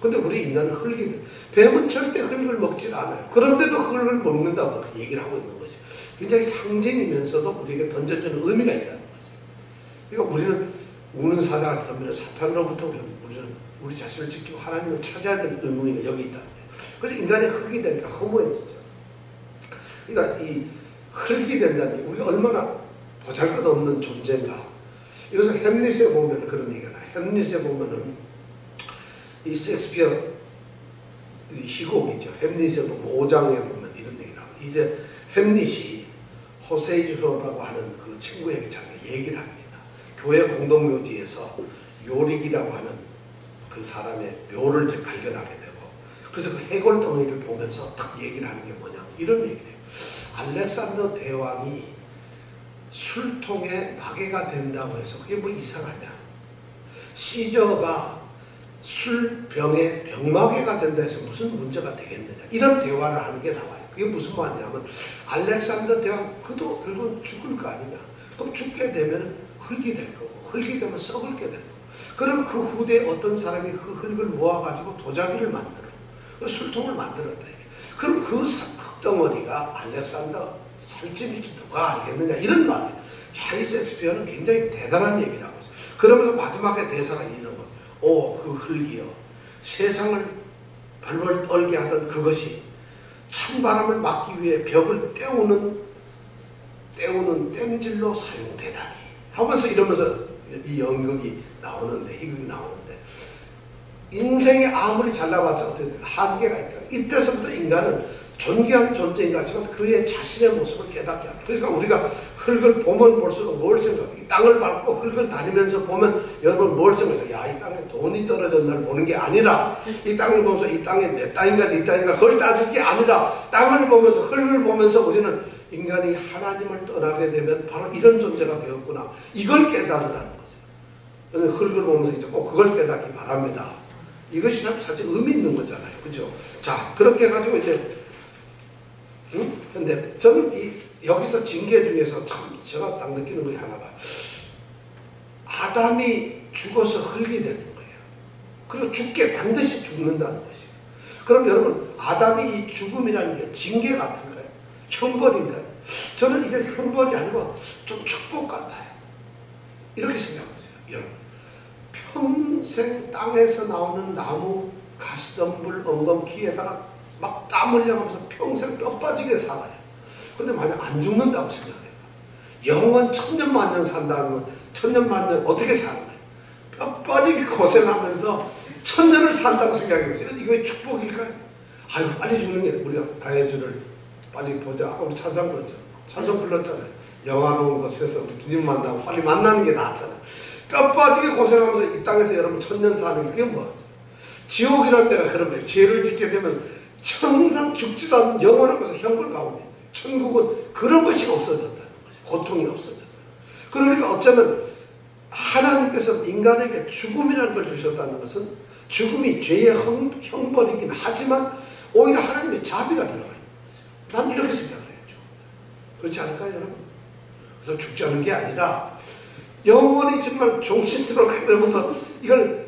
근데 우리 인간은 흙이 돼. 뱀은 절대 흙을 먹지 않아요. 그런데도 흙을 먹는다고 얘기를 하고 있는 것이죠. 굉장히 상징이면서도 우리에게 던져주는 의미가 있다는 거죠. 그러니까 우리는 우는 사자가 덤비는 사탄으로부터 우리는 우리 자신을 지키고 하나님을 찾아야 되는 의무가 여기 있다는 거예요. 그래서 인간이 흙이 되니까 허무해지죠. 그러니까 이 흙이 된다는 게 우리가 얼마나 보잘것없는 존재인가. 이것을 햄릿에 보면 그런 얘기가 나요. 햄릿에 보면은 이 셰익스피어 희곡이죠. 햄릿에 보면 5장에 보면 이런 얘기 나와요. 이제 햄릿이 호세이주라고 하는 그 친구에게 자기가 얘기를 합니다. 교회 공동묘지에서 요릭이라고 하는 그 사람의 묘를 이제 발견하게 되고, 그래서 그 해골 덩이를 보면서 딱 얘기를 하는 게 뭐냐, 이런 얘기를 해요. 알렉산더 대왕이 술통에 마개가 된다고 해서 그게 뭐 이상하냐? 시저가 술병에 병마개가 된다 해서 무슨 문제가 되겠느냐? 이런 대화를 하는 게 나와요. 그게 무슨 말이냐면 알렉산더 대왕 그도 결국은 죽을 거 아니냐? 그럼 죽게 되면 흙이 될 거고, 흙이 되면 썩을 게 될 거고, 그럼 그 후대에 어떤 사람이 그 흙을 모아가지고 도자기를 만들어, 술통을 만들었다. 그럼 그 흙덩어리가 알렉산더 살집일지 누가 알겠느냐, 이런 말이에요. 야, 이 셰익스피어는 굉장히 대단한 얘기를 하고 있어요. 그러면서 마지막에 대사가 이런 거예요. 오, 그 흙이여, 세상을 벌벌 떨게 하던 그것이 찬바람을 막기 위해 벽을 때우는 땜질로 사용되다니 하면서 이러면서 이 연극이 나오는데, 희극이 나오는데, 인생에 아무리 잘나봤자 어떻게 돼요? 한계가 있다. 이때서부터 인간은 존귀한 존재인 것 같지만 그의 자신의 모습을 깨닫게 합니다. 그러니까 우리가 흙을 보면 볼수록 뭘 생각해요? 이 땅을 밟고 흙을 다니면서 보면 여러분 뭘 생각해요? 야, 이 땅에 돈이 떨어졌나를 보는 게 아니라, 이 땅을 보면서 이 땅에 내 땅인가 네 땅인가 그걸 따질 게 아니라, 땅을 보면서 흙을 보면서 우리는 인간이 하나님을 떠나게 되면 바로 이런 존재가 되었구나, 이걸 깨달으라는 거죠. 흙을 보면서 이제 꼭 그걸 깨닫기 바랍니다. 이것이 참 자체 의미 있는 거잖아요. 그죠? 자, 그렇게 해가지고 이제 근데 저는 이 여기서 징계 중에서 참 제가 딱 느끼는 게 하나가 아담이 죽어서 흙이 되는 거예요. 그리고 죽게 반드시 죽는다는 것이에요. 그럼 여러분 아담이 이 죽음이라는 게 징계 같은가요? 형벌인가요? 저는 이게 형벌이 아니고 좀 축복 같아요. 이렇게 생각하세요. 여러분 평생 땅에서 나오는 나무 가시덤불 엉겅퀴에다가 막 땀 흘려가면서 평생 뼈 빠지게 살아요. 근데 만약 안 죽는다고 생각해요. 영원 천년만년 산다면 천년만년 어떻게 사는 거예요? 뼈 빠지게 고생하면서 천년을 산다고 생각해보세요. 이거 축복일까요? 아유 빨리 죽는 게 우리가 나의 주를 빨리 보자. 아까 우리 찬송 불렀죠. 찬송 불렀잖아요. 영화로운 곳에서 우리 주님 만나고 빨리 만나는 게 낫잖아요. 뼈 빠지게 고생하면서 이 땅에서 여러분 천년 사는 게 그게 뭐죠? 지옥이라는 데가 그런 거예요. 죄를 짓게 되면 천상 죽지도 않는 영원한 곳에서 형벌 가운데 있는 거예요. 천국은 그런 것이 없어졌다는 거죠. 고통이 없어졌다. 그러니까 어쩌면 하나님께서 인간에게 죽음이라는 걸 주셨다는 것은 죽음이 죄의 형벌이긴 하지만 오히려 하나님의 자비가 들어가 있는 거죠. 난 이렇게 생각을 해요. 그렇지 않을까요, 여러분? 그래서 죽지 않은 게 아니라 영원히 정말 종신토록 그러면서 이걸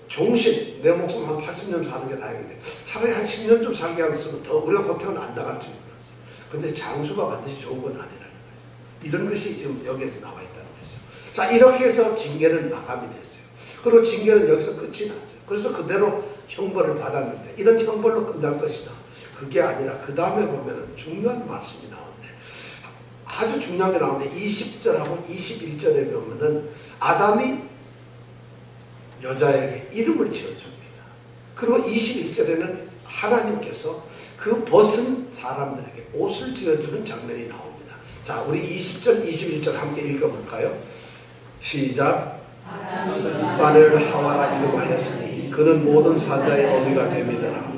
종신, 내 목숨 한 80년 사는 게 다행인데 차라리 한 10년 좀 살게 하면 더 우리가 고통은 안 당할지 몰랐어. 근데 장수가 반드시 좋은 건 아니라는 거죠. 이런 것이 지금 여기에서 나와 있다는 것이죠. 자, 이렇게 해서 징계는 마감이 됐어요. 그리고 징계는 여기서 끝이 났어요. 그래서 그대로 형벌을 받았는데 이런 형벌로 끝날 것이다. 그게 아니라 그 다음에 보면은 중요한 말씀이 나오는데 아주 중요한 게 나오는데 20절하고 21절에 보면은 아담이 여자에게 이름을 지어줍니다. 그리고 21절에는 하나님께서 그 벗은 사람들에게 옷을 지어주는 장면이 나옵니다. 자, 우리 20절, 21절 함께 읽어볼까요? 시작. 만을 하와라 이름하였으니 그는 모든 산자의 어미가 됨이더라.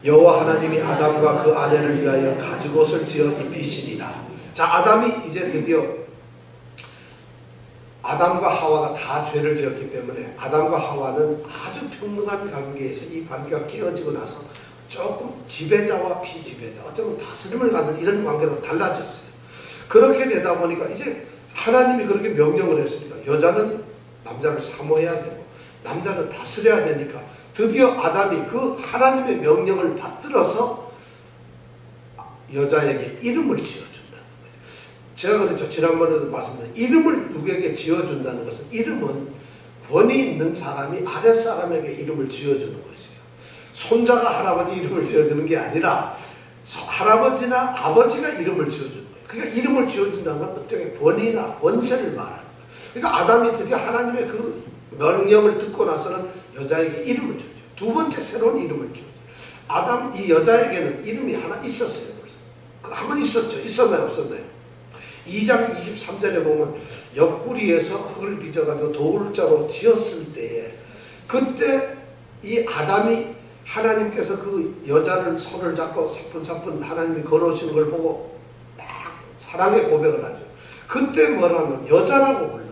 여호와 하나님이 아담과 그 아내를 위하여 가죽옷을 지어 입히시니라. 자, 아담이 이제 드디어 아담과 하와가 다 죄를 지었기 때문에 아담과 하와는 아주 평등한 관계에서 이 관계가 깨어지고 나서 조금 지배자와 비지배자, 어쩌면 다스림을 갖는 이런 관계로 달라졌어요. 그렇게 되다 보니까 이제 하나님이 그렇게 명령을 했으니까 여자는 남자를 사모해야 되고 남자는 다스려야 되니까 드디어 아담이 그 하나님의 명령을 받들어서 여자에게 이름을 지어준다는 거죠. 제가 그랬죠. 지난번에도 말씀드린 이름을 누구에게 지어준다는 것은 이름은 권위 있는 사람이 아랫사람에게 이름을 지어주는 것이에요. 손자가 할아버지 이름을 지어주는 게 아니라 할아버지나 아버지가 이름을 지어주는 거예요. 그러니까 이름을 지어준다는 건 어떻게 권위나 권세를 말하는 거예요. 그러니까 아담이 드디어 하나님의 그 명령을 듣고 나서는 여자에게 이름을 지어줘요. 두 번째 새로운 이름을 지어줘요. 아담 이 여자에게는 이름이 하나 있었어요. 한 번 있었죠. 있었나요? 없었나요? 2장 23절에 보면 옆구리에서 흙을 빚어가지고 돌자로 지었을 때에 그때 이 아담이 하나님께서 그 여자를 손을 잡고 사뿐사뿐 하나님이 걸어오시는 걸 보고 막 사랑의 고백을 하죠. 그때 뭐라면 여자라고 불러요.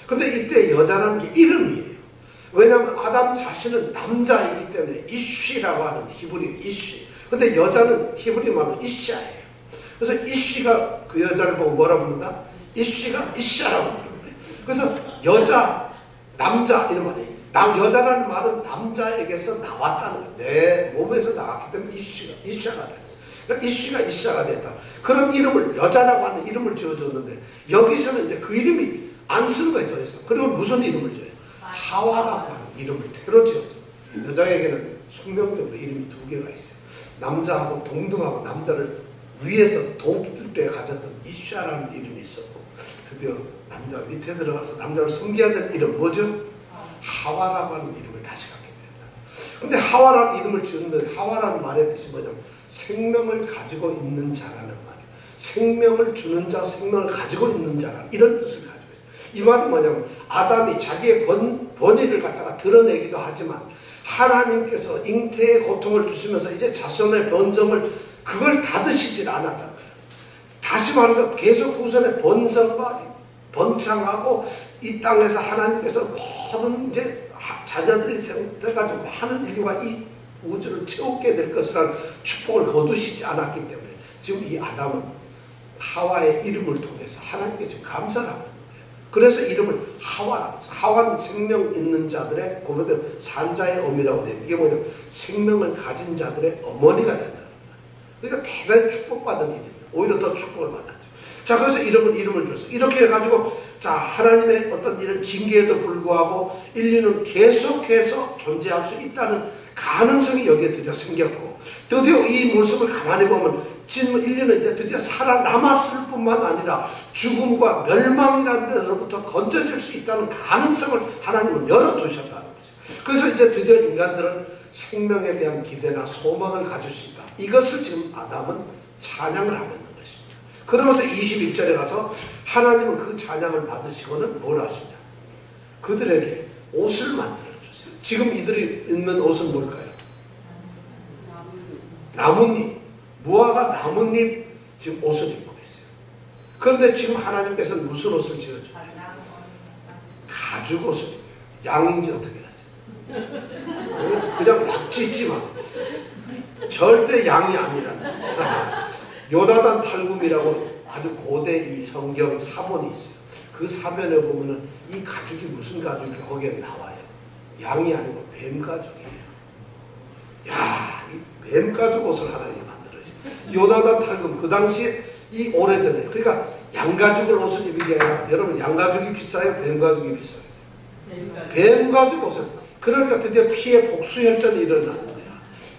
근데 이때 여자라는 게 이름이에요. 왜냐하면 아담 자신은 남자이기 때문에 이쉬라고 하는 히브리 이쉬. 근데 여자는 히브리 말로 이샤예요. 그래서 이쉬가 그 여자를 보고 뭐라 부른다? 이쉬가 이샤라고 부르는 거예요. 그래서 여자, 남자 이런 말이에요. 여자라는 말은 남자에게서 나왔다는 거예요. 내 몸에서 나왔기 때문에 이쉬가 되는 거예요. 그러니까 이쉬가 이샤가 됐다. 그런 이름을 여자라고 하는 이름을 지어줬는데 여기서는 이제 그 이름이 안 쓴 거에 더 있어. 그리고 무슨 이름을 지어요? 하와라고 하는 이름을 새로 지어줘요. 여자에게는 숙명적으로 이름이 두 개가 있어요. 남자하고 동등하고 남자를 위에서 돕을 때 가졌던 이샤라는 이름이 있었고 드디어 남자 밑에 들어가서 남자를 섬겨야 될 이름 뭐죠? 하와라고 하는 이름을 다시 갖게 된다. 근데 하와라는 이름을 지었는데 하와라는 말의 뜻이 뭐냐면 생명을 가지고 있는 자라는 말이에요. 생명을 주는 자, 생명을 가지고 있는 자라는 이런 뜻을 가지고 있어요. 이 말은 뭐냐면 아담이 자기의 권위를 갖다가 드러내기도 하지만 하나님께서 잉태의 고통을 주시면서 이제 자손의 번성을 그걸 닫으시질 않았다는 거예요. 다시 말해서 계속 후손의 번성과 번창하고 이 땅에서 하나님께서 모든 이제 자녀들이 생겨가지고 많은 인류가 이 우주를 채우게 될 것이라는 축복을 거두시지 않았기 때문에 지금 이 아담은 하와의 이름을 통해서 하나님께 지금 감사를 하고 있는 거예요. 그래서 이름을 하와라고 해서 하와는 생명 있는 자들의 고백대로 산자의 어미라고 되는 이게 뭐냐면 생명을 가진 자들의 어머니가 된다는 거예요. 그러니까 대단히 축복받은 이름이에요. 오히려 더 축복을 받았죠. 자, 그래서 이름을 줬어요. 이렇게 해가지고 자, 하나님의 어떤 이런 징계에도 불구하고 인류는 계속해서 존재할 수 있다는 가능성이 여기에 드디어 생겼고, 드디어 이 모습을 가만히 보면 지금 인류는 이제 드디어 살아남았을 뿐만 아니라 죽음과 멸망이라는 데로부터 건져질 수 있다는 가능성을 하나님은 열어두셨다는 거죠. 그래서 이제 드디어 인간들은 생명에 대한 기대나 소망을 가질 수 있다. 이것을 지금 아담은 찬양을 하고 있는 것입니다. 그러면서 21절에 가서 하나님은 그 찬양을 받으시고는 뭘 하시냐? 그들에게 옷을 만들어주세요. 지금 이들이 입는 옷은 뭘까요? 나뭇잎. 무화과 나뭇잎 지금 옷을 입고 있어요. 그런데 지금 하나님께서는 무슨 옷을 지어줘요? 가죽 옷을 입어요. 양인지 어떻게 하세요? 그냥 막 찢지 마세요. 절대 양이 아니라는 거죠. 요나단 탈굼이라고 아주 고대 이 성경 사본이 있어요. 그 사본에 보면은 이 가죽이 무슨 가죽이 거기에 나와요. 양이 아니고 뱀 가죽이에요. 야, 이 뱀 가죽 옷을 하나님이 만들어요. 요나단 탈굼 그 당시에 이 오래전에 그러니까 양가죽을 옷을 입은 게 아니라 여러분 양가죽이 비싸요? 뱀 가죽이 비싸요? 뱀 가죽 옷을 그러니까 드디어 피해 복수혈전이 일어나는 거야.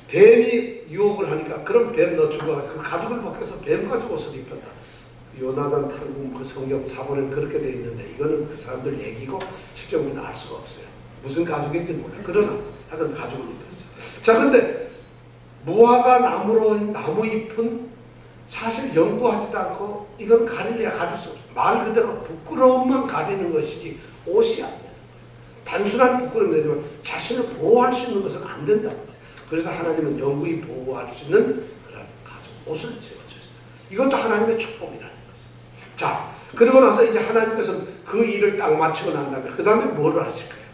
뱀이 유혹을 하니까 그럼 뱀 너 죽어가지고 그 가죽을 벗겨서 뱀 가죽 옷을 입혔다. 요나단 탈굼 그 성경 사본에는 그렇게 돼 있는데 이거는 그 사람들 얘기고 실제 우리는 알 수가 없어요. 무슨 가죽인지 몰라. 그러나 하여튼 가죽을 입혔어요. 자, 근데 무화과 나무로 나무 잎은 사실 연구하지도 않고 이건 가리려야 가릴 수 없어요. 말 그대로 부끄러움만 가리는 것이지 옷이 안 되는 거예요. 단순한 부끄러움이 되지만 자신을 보호할 수 있는 것은 안 된다는 거예요. 그래서 하나님은 영구히 보호할 수 있는 그런 가죽 옷을 지어주셨어요. 이것도 하나님의 축복이라는 거죠. 자, 그리고 나서 이제 하나님께서는 그 일을 딱 마치고 난 다음에 그 다음에 뭐를 하실까요?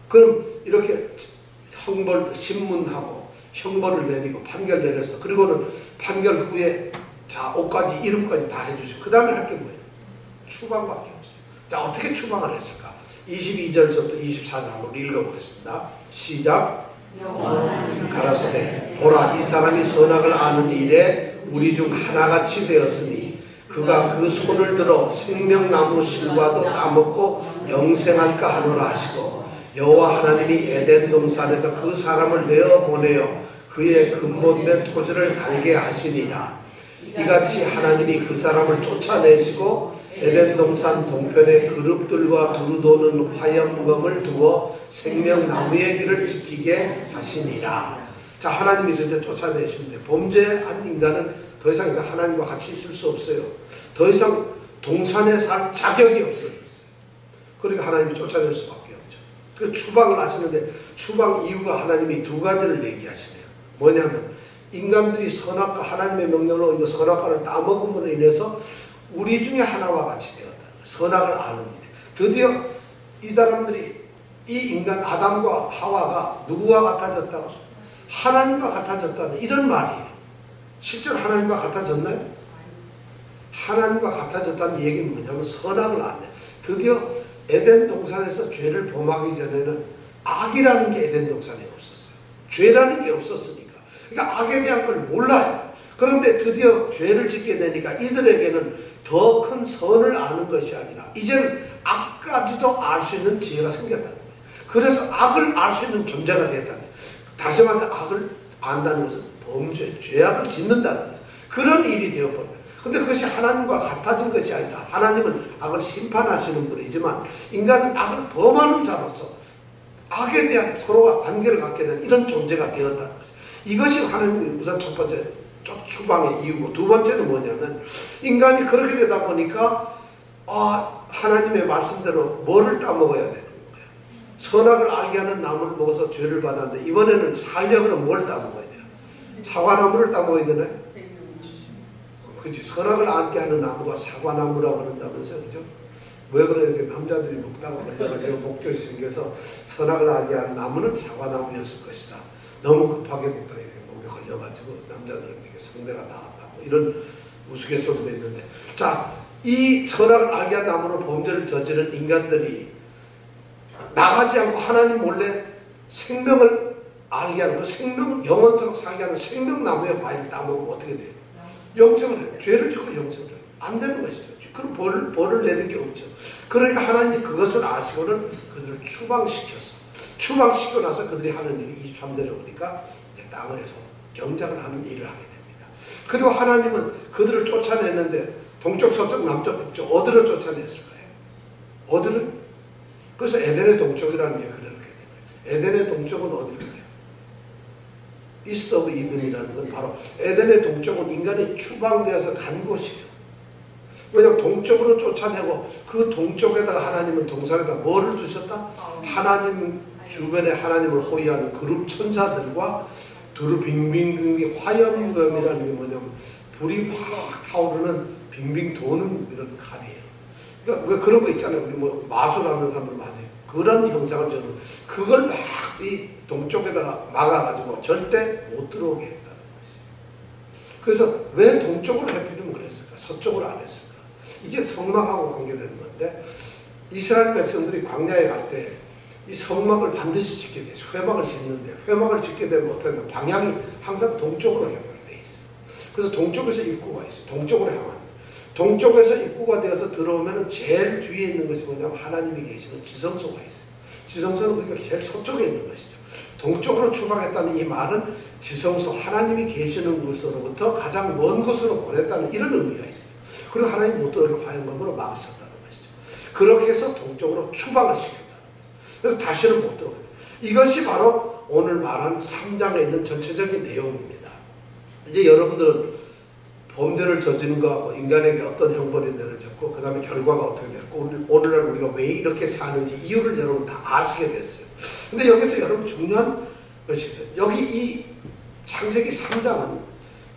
그럼 이렇게 신문하고 형벌을 내리고 판결 내려서 그리고는 판결 후에 자 옷까지 이름까지 다 해주시고 그 다음에 할 게 뭐예요? 추방밖에 없어요. 자, 어떻게 추방을 했을까? 22절부터 24절 한번 읽어보겠습니다. 시작. 가라사대 보라 이 사람이 선악을 아는 일에 우리 중 하나같이 되었으니 그가 그 손을 들어 생명나무 실과도 따먹고 영생할까 하노라 하시고 여호와 하나님이 에덴 동산에서 그 사람을 내어보내어 그의 근본된 토지를 갈게 하시니라. 이같이 하나님이 그 사람을 쫓아내시고 에덴 동산 동편에 그룹들과 두루 도는 화염검을 두어 생명나무의 길을 지키게 하시니라. 자, 하나님이 드디어 쫓아내시는데 범죄한 인간은 더 이상 하나님과 같이 있을 수 없어요. 더 이상 동산에 살 자격이 없어졌어요. 그러니까 하나님이 쫓아낼 수밖에 없죠. 그 추방을 하시는데 추방 이유가 하나님이 두 가지를 얘기하시네요. 뭐냐면 인간들이 선악과 하나님의 명령으로 이거 선악과를 따먹음으로 인해서 우리 중에 하나와 같이 되었다는 거예요. 선악을 아는 일. 드디어 이 사람들이 이 인간 아담과 하와가 누구와 같아졌다고? 하나님과 같아졌다는 이런 말이에요. 실제로 하나님과 같아졌나요? 하나님과 같아졌다는 얘기는 뭐냐면 선악을 안해. 드디어 에덴 동산에서 죄를 범하기 전에는 악이라는 게 에덴 동산에 없었어요. 죄라는 게 없었으니까. 그러니까 악에 대한 걸 몰라요. 그런데 드디어 죄를 짓게 되니까 이들에게는 더 큰 선을 아는 것이 아니라 이제는 악까지도 알 수 있는 지혜가 생겼다는 거예요. 그래서 악을 알 수 있는 존재가 되었다는 거예요. 다시 말해 악을 안다는 것은 범죄, 죄악을 짓는다는 거죠. 그런 일이 되어버려요. 근데 그것이 하나님과 같아진 것이 아니라 하나님은 악을 심판하시는 분이지만 인간은 악을 범하는 자로서 악에 대한 서로가 관계를 갖게 된 이런 존재가 되었다는 거죠. 이것이 하나님의 우선 첫 번째 추방의 이유고 두 번째는 뭐냐면 인간이 그렇게 되다 보니까 하나님의 말씀대로 뭐를 따먹어야 되는 거예요. 선악을 알게 하는 나무를 먹어서 죄를 받았는데 이번에는 살려면 뭘 따먹어야 돼요? 사과나무를 따먹어야 되나요? 그치. 선악을 알게 하는 나무가 사과나무라고 그런다면서요. 그죠? 왜 그래야 돼? 남자들이 먹다가 걸려가지고 목젖이 생겨서 선악을 알게 하는 나무는 사과나무였을 것이다. 너무 급하게 먹다가 이렇게 목에 걸려가지고 남자들은 이렇게 성대가 나왔다. 뭐 이런 우스갯소리도 있는데, 자, 이 선악을 알게 한 나무로 범죄를 저지른 인간들이 나가지 않고 하나님 몰래 생명을 알게 하는 그 생명, 영원토록 살게 하는 생명나무의 과일을 따먹으면 어떻게 돼요? 영생을 해요. 죄를 짓고 영생을 해요. 안 되는 것이죠. 그럼 벌을 내는 게 없죠. 그러니까 하나님이 그것을 아시고는 그들을 추방시키고 나서 그들이 하는 일이 23절에 보니까 이제 땅에서 경작을 하는 일을 하게 됩니다. 그리고 하나님은 그들을 쫓아냈는데 동쪽, 서쪽, 남쪽, 북쪽 어디로 쫓아냈을 거예요? 어디를? 그래서 에덴의 동쪽이라는 게 그렇게 되는 거예요. 에덴의 동쪽은 어디일까요? 이스트 오브 이든이라는 건 바로 에덴의 동쪽은 인간이 추방되어서 간 곳이에요. 왜냐하면 동쪽으로 쫓아내고 그 동쪽에다가 하나님은 동산에다 뭐를 두셨다? 하나님 주변에 하나님을 호위하는 그룹 천사들과 두루 빙빙빙 화염검이라는 게 뭐냐면 불이 막 타오르는 빙빙 도는 이런 칼이에요. 그러니까 왜 그런 거 있잖아요. 우리 뭐 마술하는 사람들 많아요. 그런 형상을 저는 그걸 막 이 동쪽에다가 막아가지고 절대 못 들어오게 했다는 것이에요. 그래서 왜 동쪽으로 해피면 그랬을까? 서쪽으로 안 했을까? 이게 성막하고 관계되는 건데 이스라엘 백성들이 광야에 갈 때 이 성막을 반드시 짓게 돼요. 회막을 짓는데 회막을 짓게 되면 어떻게 되면 방향이 항상 동쪽으로 향하게 돼 있어요. 그래서 동쪽에서 입구가 있어요. 동쪽으로 향하는. 동쪽에서 입구가 되어서 들어오면 제일 뒤에 있는 것이 뭐냐면 하나님이 계시는 지성소가 있어요. 지성소는 그러니까 제일 서쪽에 있는 것이죠. 동쪽으로 추방했다는 이 말은 지성소 하나님이 계시는 곳으로부터 가장 먼 곳으로 보냈다는 이런 의미가 있어요. 그리고 하나님 못 들어오게 화염검으로 막으셨다는 것이죠. 그렇게 해서 동쪽으로 추방을 시켰다는 거죠. 그래서 다시는 못 들어오게. 이것이 바로 오늘 말한 3장에 있는 전체적인 내용입니다. 이제 여러분들은 범죄를 저지른 것하고 인간에게 어떤 형벌이 내려졌고 그 다음에 결과가 어떻게 됐고 오늘날 우리가 왜 이렇게 사는지 이유를 여러분 다 아시게 됐어요. 근데 여기서 여러분 중요한 것이 있어요. 여기 이 창세기 3장은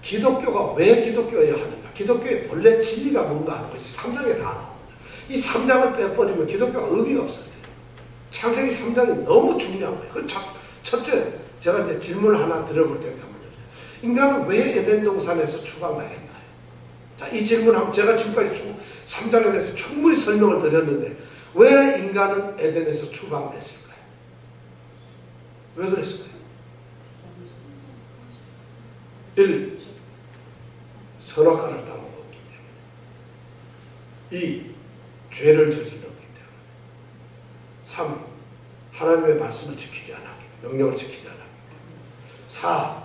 기독교가 왜 기독교여야 하는가, 기독교의 본래 진리가 뭔가 하는 것이 3장에 다 나옵니다. 이 3장을 빼버리면 기독교가 의미가 없어져요. 창세기 3장이 너무 중요한 거예요. 그 첫째, 제가 이제 질문을 하나 드려볼 테니까 한번 해보세요. 인간은 왜 에덴 동산에서 추방당했나요? 자, 이 질문하면 제가 지금까지 3장에 대해서 충분히 설명을 드렸는데 왜 인간은 에덴에서 추방됐을까요? 왜 그랬을까요? 1. 선악과를 따먹었기 때문에. 2. 죄를 저질렀기 때문에. 3. 하나님의 말씀을 지키지 않았기 때문에. 명령을 지키지 않았기 때문에. 4.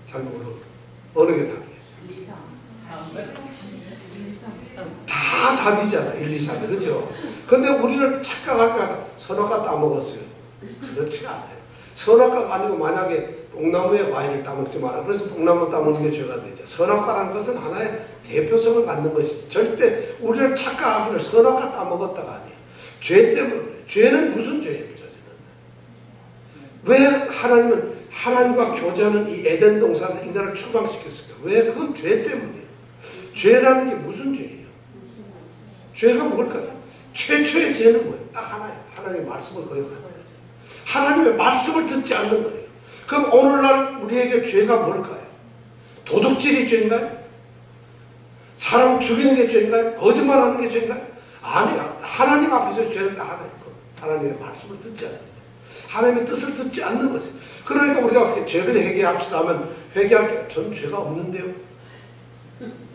잘 모르고 어느 게 답이겠어요? 다 답이잖아. 1, 2, 3이. 그죠? 근데 우리는 착각하니까 선악과 따먹었어요. 그렇지가 않아요. 선악과가 아니고 만약에 뽕나무의 과일을 따먹지 마라. 그래서 뽕나무 따먹는 게 죄가 되죠. 선악과라는 것은 하나의 대표성을 갖는 것이지. 절대 우리는 착각하기를 선악과 따먹었다가 아니에요. 죄 때문에. 죄는 무슨 죄예요? 왜 하나님은 하나님과 교제하는 이 에덴 동산에서 인간을 추방시켰을까? 왜? 그건 죄 때문이에요. 죄라는 게 무슨 죄예요? 죄가 뭘까요? 최초의 죄는 뭐예요? 딱 하나예요. 하나님의 말씀을 거역하는 거예요. 하나님의 말씀을 듣지 않는 거예요. 그럼 오늘날 우리에게 죄가 뭘까요? 도둑질이 죄인가요? 사람 죽이는 게 죄인가요? 거짓말하는 게 죄인가요? 아니야. 하나님 앞에서 죄는 다 하나예요. 하나님의 말씀을 듣지 않는 거예요. 하나님의 뜻을 듣지 않는 것이에요. 그러니까 우리가 죄를 회개합시다 하면 회개할 때 전 죄가 없는데요.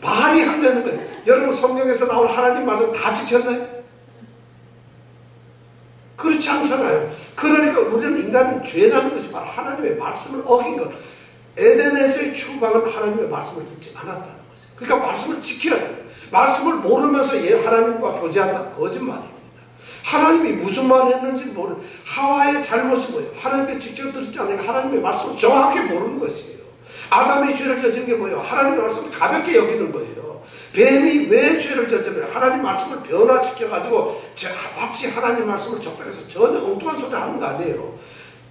말이 안 되는 거예요. 여러분 성경에서 나온 하나님 말씀 다 지켰나요? 그렇지 않잖아요. 그러니까 우리는 인간은 죄라는 것이 바로 하나님의 말씀을 어긴 것. 에덴에서의 추방은 하나님의 말씀을 듣지 않았다는 것이에요. 그러니까 말씀을 지켜야 됩니다. 말씀을 모르면서 하나님과 교제한다? 거짓말입니다. 하나님이 무슨 말을 했는지 모르는, 하와의 잘못이 뭐예요? 하나님께 직접 듣지 않으니까 하나님의 말씀을 정확히 모르는 것이에요. 아담이 죄를 저지른 게 뭐예요? 하나님의 말씀을 가볍게 여기는 거예요. 뱀이 왜 죄를 저질러요? 하나님 말씀을 변화시켜가지고 마치 하나님 말씀을 적당해서 전혀 엉뚱한 소리를 하는 거 아니에요.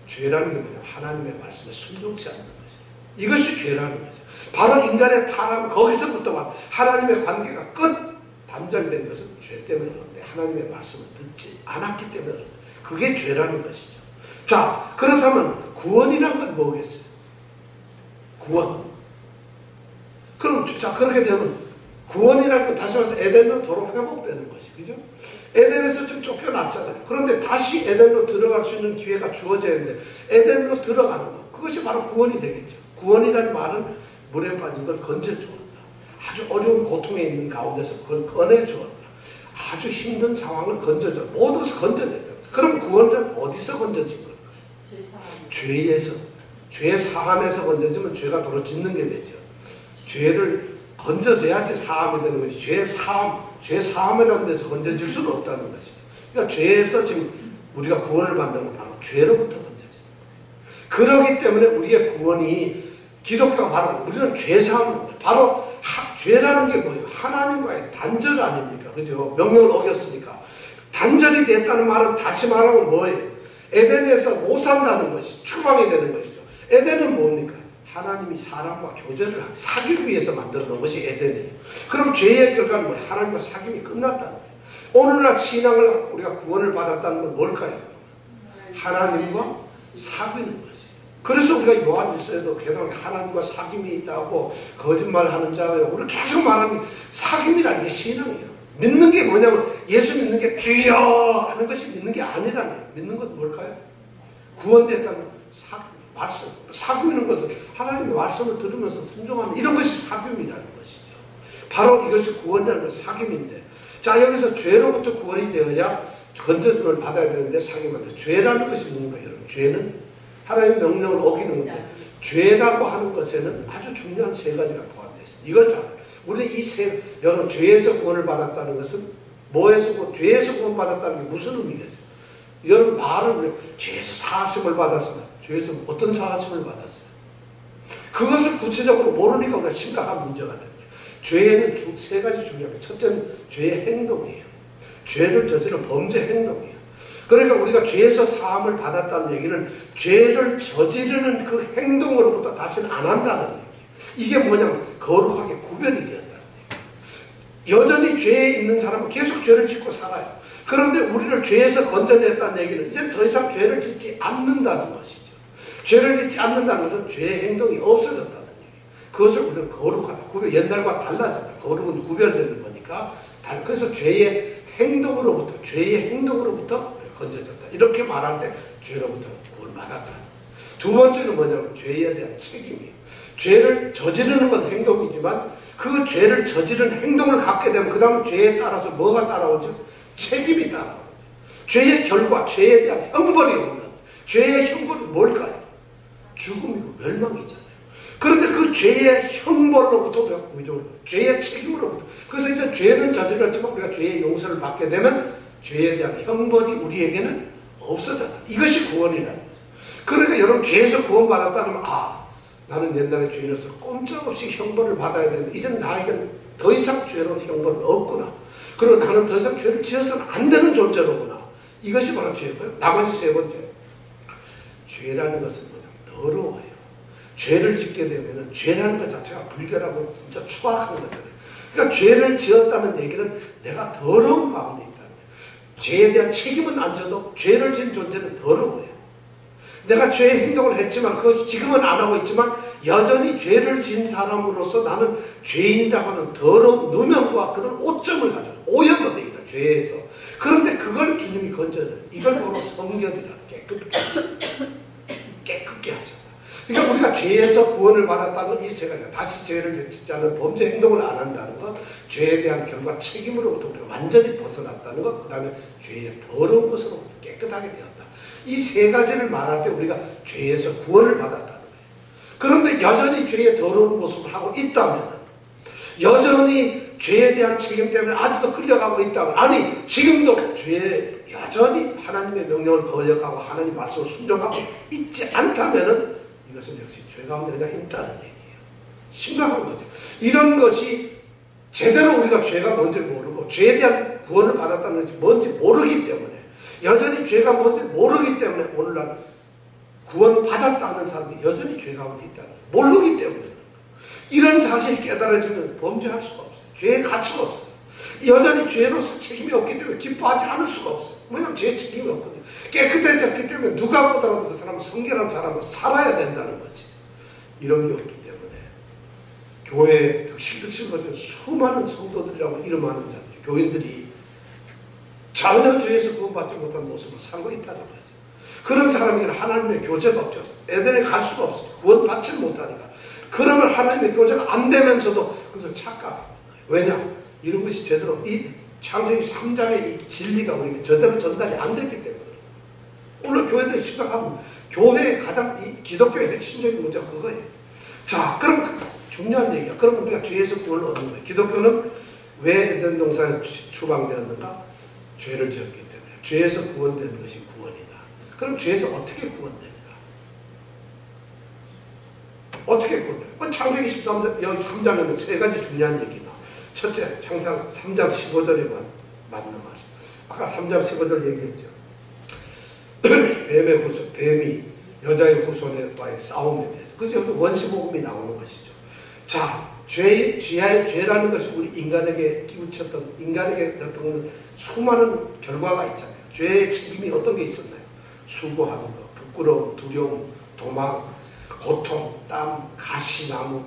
죄라는 게 뭐예요? 하나님의 말씀에 순종치 않는 것이에요. 이것이 죄라는 거죠. 바로 인간의 타락, 거기서부터 하나님의 관계가 끝 단절된 것은 죄 때문에 그런데 하나님의 말씀을 듣지 않았기 때문에 그런 거예요. 그게 죄라는 것이죠. 자, 그렇다면 구원이란 건 뭐겠어요? 구원. 그럼 자 그렇게 되면 구원이라는 건 다시 말해서 에덴으로 도로 회복되는 것이, 그죠? 에덴에서 좀 쫓겨났잖아요. 그런데 다시 에덴으로 들어갈 수 있는 기회가 주어져야 되는데 에덴으로 들어가는 것, 그것이 바로 구원이 되겠죠. 구원이라는 말은 물에 빠진 걸 건져주었다. 아주 어려운 고통에 있는 가운데서 그걸 꺼내주었다. 아주 힘든 상황을 건져줘. 모든 것을 건져냈다. 그럼 구원은 어디서 건져진 걸까요? 죄에서. 죄 사함에서 건져지면 죄가 도로 짓는 게 되죠. 죄를 건져져야지 사함이 되는 것이, 죄 사함이라는 데서 건져질 수는 없다는 것이죠. 그러니까 죄에서 지금 우리가 구원을 받는 건 바로 죄로부터 건져지는 거죠. 그렇기 때문에 우리의 구원이, 기독교가 바로 우리는 죄 사함입니다. 바로 죄라는 게 뭐예요? 하나님과의 단절 아닙니까? 그죠? 명령을 어겼으니까. 단절이 됐다는 말은 다시 말하면 뭐예요? 에덴에서 못 산다는 것이 추방이 되는 것이죠. 에덴은 뭡니까? 하나님이 사람과 교제를 하고 사귀기 위해서 만들어 놓은 것이 에덴이에요. 그럼 죄의 결과는 뭐예요? 하나님과 사귐이 끝났다는 거예요. 오늘날 신앙을 갖고 우리가 구원을 받았다는 건 뭘까요? 하나님과 사귀는 것이에요. 그래서 우리가 요한 1서에도 계속 하나님과 사귐이 있다고 거짓말하는 자예요. 우리 계속 말하는 게 사귐이라는 게 신앙이에요. 믿는 게 뭐냐면 예수 믿는 게 주여 하는 것이 믿는 게 아니라는 거예요. 믿는 건 뭘까요? 구원됐다는 말씀, 사귐이라는 것은 하나님의 말씀을 들으면서 순종하는 이런 것이 사귐이라는 것이죠. 바로 이것이 구원이라는 것이 사귐인데, 자 여기서 죄로부터 구원이 되어야 건져줌을 받아야 되는데 사귐한테 죄라는 것이 뭔가요? 여러분, 죄는 하나님의 명령을 어기는 건데, 죄라고 하는 것에는 아주 중요한 세 가지가 포함되어 있습니다. 이걸 잘 우리 여러분, 죄에서 구원을 받았다는 것은 죄에서 구원 받았다는 게 무슨 의미겠어요? 여러분 말은 죄에서 사하심을 받았습니다. 죄에서 어떤 사하심을 받았어요? 그것을 구체적으로 모르니까 우리가 심각한 문제가 되는 거예요. 죄에는 세 가지 중요합니다. 첫째는 죄의 행동이에요. 죄를 저지른 범죄 행동이에요. 그러니까 우리가 죄에서 사함을 받았다는 얘기는 죄를 저지르는 그 행동으로부터 다시는 안 한다는 얘기예요. 이게 뭐냐면 거룩하게 구별이 되었다는 얘기예요. 여전히 죄에 있는 사람은 계속 죄를 짓고 살아요. 그런데 우리를 죄에서 건져냈다는 얘기는 이제 더 이상 죄를 짓지 않는다는 것이죠. 죄를 짓지 않는다는 것은 죄의 행동이 없어졌다는 얘기예요. 그것을 우리는 거룩하다. 옛날과 달라졌다. 거룩은 구별되는 거니까. 그래서 죄의 행동으로부터 건져졌다. 이렇게 말할 때 죄로부터 구원받았다. 두 번째는 뭐냐면 죄에 대한 책임이에요. 죄를 저지르는 건 행동이지만 그 죄를 저지른 행동을 갖게 되면 그 다음 죄에 따라서 뭐가 따라오죠? 책임이 따라옵니다. 죄의 결과, 죄에 대한 형벌이 온다. 죄의 형벌은 뭘까요? 죽음이고 멸망이잖아요. 그런데 그 죄의 형벌로부터 우리가 구조를, 죄의 책임으로부터. 그래서 이제 죄는 저질렀지만 우리가 죄의 용서를 받게 되면 죄에 대한 형벌이 우리에게는 없어졌다. 이것이 구원이라는 거죠. 그러니까 여러분 죄에서 구원받았다면 나는 옛날에 죄인으로서 꼼짝없이 형벌을 받아야 되는데 이제는 나에게는 더 이상 죄로 형벌은 없구나. 그리고 나는 더 이상 죄를 지어서는 안 되는 존재로구나. 이것이 바로 죄고요. 나머지 세 번째, 죄라는 것은 뭐냐면 더러워요. 죄를 짓게 되면 죄라는 것 자체가 불결하고 진짜 추악한 거잖아요. 그러니까 죄를 지었다는 얘기는 내가 더러운 가운데 있다는 거예요. 죄에 대한 책임은 안 져도 죄를 지은 존재는 더러워요. 내가 죄의 행동을 했지만 그것이 지금은 안 하고 있지만 여전히 죄를 지은 사람으로서 나는 죄인이라고 하는 더러운 누명과 그런 오점을 가지고 오염이 되어 있다. 죄에서. 그런데 그걸 주님이 건져내요. 이걸 바로 성결이라 깨끗게 하셨다. 그러니까 우리가 죄에서 구원을 받았다는 이 세 가지가 다시 죄를 짓지 않는 범죄 행동을 안 한다는 것, 죄에 대한 결과 책임으로부터 우리가 완전히 벗어났다는 것, 그 다음에 죄의 더러운 것으로부터 깨끗하게 되었다. 이 세 가지를 말할 때 우리가 죄에서 구원을 받았다는 거예요. 그런데 여전히 죄의 더러운 모습을 하고 있다면, 여전히 죄에 대한 책임 때문에 아직도 끌려가고 있다면, 아니 지금도 죄에 여전히 하나님의 명령을 거역하고 하나님 말씀을 순종하고 있지 않다면은 이것은 역시 죄 가운데 그냥 있다는 얘기예요. 심각한 거죠. 이런 것이 제대로 우리가 죄가 뭔지 모르고 죄에 대한 구원을 받았다는 것이 뭔지 모르기 때문에, 여전히 죄가 뭔지 모르기 때문에 오늘날 구원 받았다는 사람들이 여전히 죄 가운데 있다는 거예요. 모르기 때문에 그런 거예요. 이런 사실이 깨달아지면 범죄할 수가 없어요. 죄의 가치가 없어요. 여전히 죄로서 책임이 없기 때문에 기뻐하지 않을 수가 없어요. 왜냐하면 죄의 책임이 없거든요. 깨끗해졌기 때문에 누가 보더라도 그 사람은 성결한 사람은 살아야 된다는 거지. 이런 게 없기 때문에 교회에 득실득실 거리는 수많은 성도들이라고 이름하는 자들이, 교인들이 전혀 죄에서 구원받지 못한 모습을 살고 있다는 거죠. 그런 사람에게는 하나님의 교제가 없죠. 에덴에 갈 수가 없어요. 구원받지 못하니까. 그러면 하나님의 교제가 안 되면서도 그들 착각합니다. 왜냐? 이런 것이 제대로 이 창세기 3장의 이 진리가 우리에게 제대로 전달이 안 됐기 때문에. 오늘 교회들이 심각하면 교회의 가장 이 기독교의 핵심적인 문제가 그거예요. 자, 그럼 중요한 얘기야. 그럼 우리가 죄에서 구원을 얻는 거예요. 기독교는 왜 에덴 동산에 추방되었는가? 죄를 지었기 때문에. 죄에서 구원되는 것이 구원이다. 그럼 죄에서 어떻게 구원됩니까? 어떻게 구원됩니까? 창세기 13장, 여기 3장에는 세 가지 중요한 얘기가. 첫째, 창세기 3장 15절에 맞는 말씀. 아까 3장 15절 얘기했죠. 뱀의 후손, 뱀이 여자의 후손과의 싸움에 대해서. 그래서 여기서 원시복음이 나오는 것이죠. 자, 죄라는 것이 우리 인간에게 끼우쳤던, 인간에게 어떤 수많은 결과가 있잖아요. 죄의 책임이 어떤 게 있었나요? 수고하는 것, 부끄러움, 두려움, 도망, 고통, 땀, 가시나무,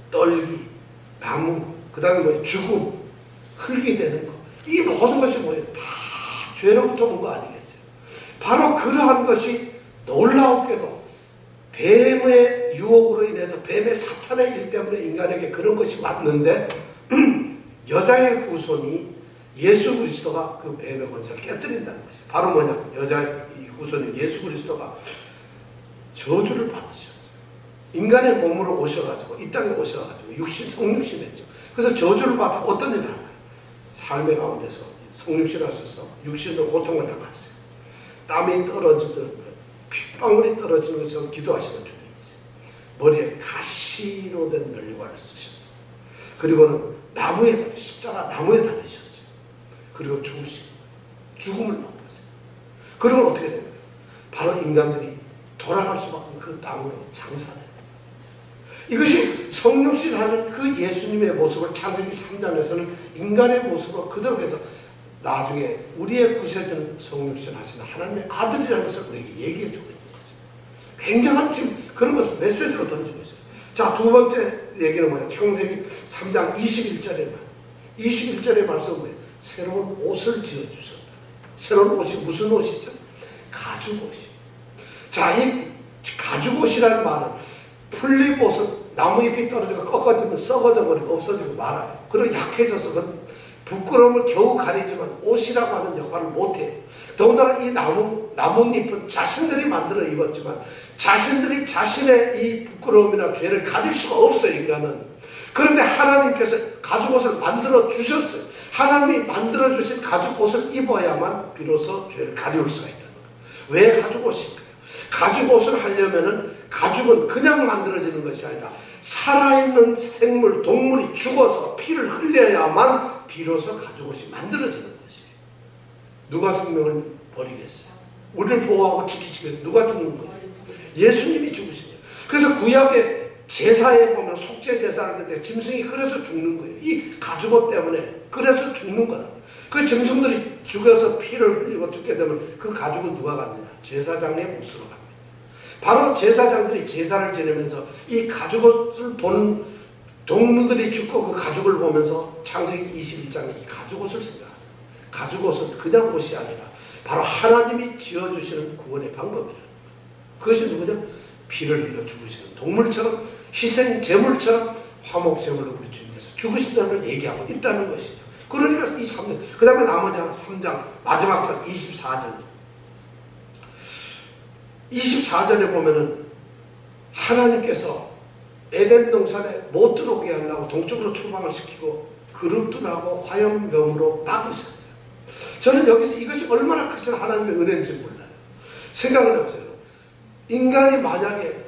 떨기, 나무, 그 다음에 뭐예요? 죽음, 흙이 되는 것. 이 모든 것이 뭐예요? 다 죄로부터 온 거 아니겠어요? 바로 그러한 것이 놀라웠게도 뱀의 유혹으로 인해서 뱀의 사탄의 일 때문에 인간에게 그런 것이 왔는데 여자의 후손이 예수 그리스도가 그 뱀의 권세를 깨뜨린다는 것이에요. 바로 뭐냐? 여자의 후손인 예수 그리스도가 저주를 받으셨어요. 인간의 몸으로 오셔가지고 이 땅에 오셔가지고 성육신했죠. 그래서 저주를 받아 어떤 일을 할까요? 삶의 가운데서 성육신하셔서 육신으로 고통을 당했어요. 땀이 떨어지는 것, 핏방울이 떨어지는 것처럼 기도하시는 주님이세요. 머리에 가시로 된 면류관을 쓰셨어요. 그리고는 십자가 나무에 달리셨어요. 그리고 죽음을 맛보세요. 그러면 어떻게 됩니까? 바로 인간들이 돌아갈 수밖에 없는 그 땅으로 장사돼요. 이것이 성육신하는 그 예수님의 모습을 창세기 3장에서는 인간의 모습으로 그대로 해서 나중에 우리의 구세주는 성육신 하시는 하나님의 아들이라는 것을 우리에게 얘기해 주고 있는 것이죠. 굉장한 지금 그런 것을 메시지로 던지고 있어요. 자, 두 번째 얘기는 뭐예요? 창세기 3장 21절의 말씀은 뭐예요? 새로운 옷을 지어주셨다. 새로운 옷이 무슨 옷이죠? 가죽옷이. 자, 이 가죽옷이라는 말은 풀린 옷은 나무잎이 떨어지고 꺾어지면 썩어져 버리고 없어지고 말아요. 그리고 약해져서 그건 부끄러움을 겨우 가리지만 옷이라고 하는 역할을 못해요. 더군다나 이 나뭇잎은 자신들이 만들어 입었지만 자신들이 자신의 이 부끄러움이나 죄를 가릴 수가 없어요, 인간은. 그런데 하나님께서 가죽옷을 만들어 주셨어요. 하나님이 만들어 주신 가죽옷을 입어야만 비로소 죄를 가리울 수가 있다는 거예요. 왜 가죽옷일까요? 가죽옷을 하려면은 가죽은 그냥 만들어지는 것이 아니라 살아있는 생물, 동물이 죽어서 피를 흘려야만 비로소 가죽옷이 만들어지는 것이에요. 누가 생명을 버리겠어요? 우리를 보호하고 지키시겠어요? 누가 죽는 거예요? 예수님이 죽으신 거예요. 그래서 구약의 제사에 보면 속죄 제사를 할 때 짐승이 그래서 죽는 거예요. 이 가죽옷 때문에 그래서 죽는 거라고. 그 짐승들이 죽어서 피를 흘리고 죽게 되면 그 가죽은 누가 갖느냐? 제사장의 몫으로 갑니다. 바로 제사장들이 제사를 지내면서 이 가죽옷을 보는 동물들이 죽고 그 가죽을 보면서 창세기 21장에 이 가죽옷을 생각합니다. 가죽옷은 그냥 옷이 아니라 바로 하나님이 지어주시는 구원의 방법이라는 거예요. 그것이 누구냐? 피를 흘려 죽으시는 동물처럼 희생 제물처럼 화목 제물로 우리 주님께서 죽으신다는 걸 얘기하고 있다는 것이죠. 그러니까 이 3장, 그 다음에 나머지 하나 3장 마지막 절 24절 24절에 보면은 하나님께서 에덴 동산에 못 들어오게 하려고 동쪽으로 출방을 시키고 그룹들하고 화염검으로 막으셨어요. 저는 여기서 이것이 얼마나 크신 하나님의 은혜인지 몰라요. 생각을 해보세요. 인간이 만약에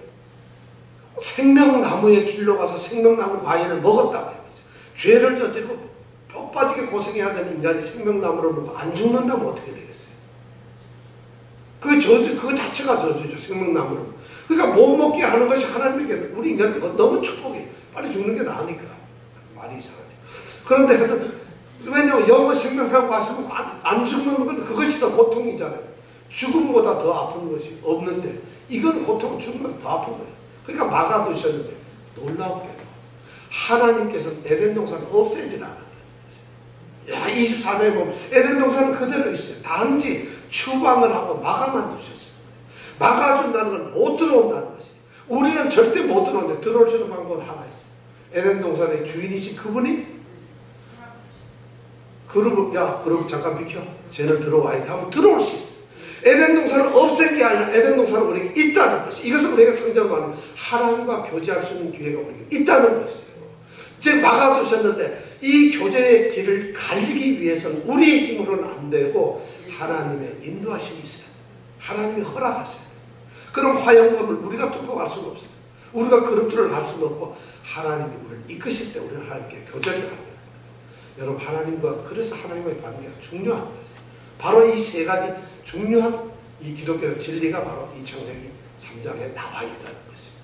생명나무의 길로 가서 생명나무 과일을 먹었다고 해보세요. 죄를 저지르고 뼈 빠지게 고생해야 되는 인간이 생명나무를 먹고 안 죽는다면 어떻게 되겠어요? 그거 자체가 저주죠, 생명나무를. 그러니까 못 먹게 하는 것이 하나님에게, 우리 인간은 너무 축복이에요. 빨리 죽는 게 나으니까. 말이 이상하네. 그런데 하여튼, 왜냐면 영원 생명나무 마시면 안 죽는 건 그것이 더 고통이잖아요. 죽음보다 더 아픈 것이 없는데, 이건 고통, 죽음보다 더 아픈 거예요. 그러니까 막아두셨는데, 놀라웠게도 하나님께서는 에덴 동산을 없애질 않았다는 거죠. 야, 24장에 보면 에덴 동산은 그대로 있어요. 단지 추방을 하고 막아만 두셨어요. 막아준다는 건 못 들어온다는 것이. 우리는 절대 못 들어오는데 들어올 수 있는 방법은 하나 있어요. 에덴 동산의 주인이신 그분이 그룹 잠깐 비켜. 쟤는 들어와야 돼 하면 들어올 수 있어요. 에덴 동산을 없앤 게 아니라 에덴 동산은 우리에게 있다는 것이. 이것을 우리가 성경을 말하면 하나님과 교제할 수 있는 기회가 우리에게 있다는 것이에요. 즉 막아두셨는데 이 교제의 길을 갈기 위해서는 우리의 힘으로는 안 되고 하나님의 인도하심이 있어요. 하나님이 허락하셔야 돼요. 그럼 화영검을 우리가 뚫고 갈 수는 없어요. 우리가 그룹들을 갈 수는 없고 하나님이 우리를 이끄실 때 우리는 하나님께 교제를 하는 거예요. 여러분 그래서 하나님과의 관계가 중요한 거예요. 바로 이 세 가지 중요한 이 기독교의 진리가 바로 이 창세기 3장에 나와 있다는 것입니다.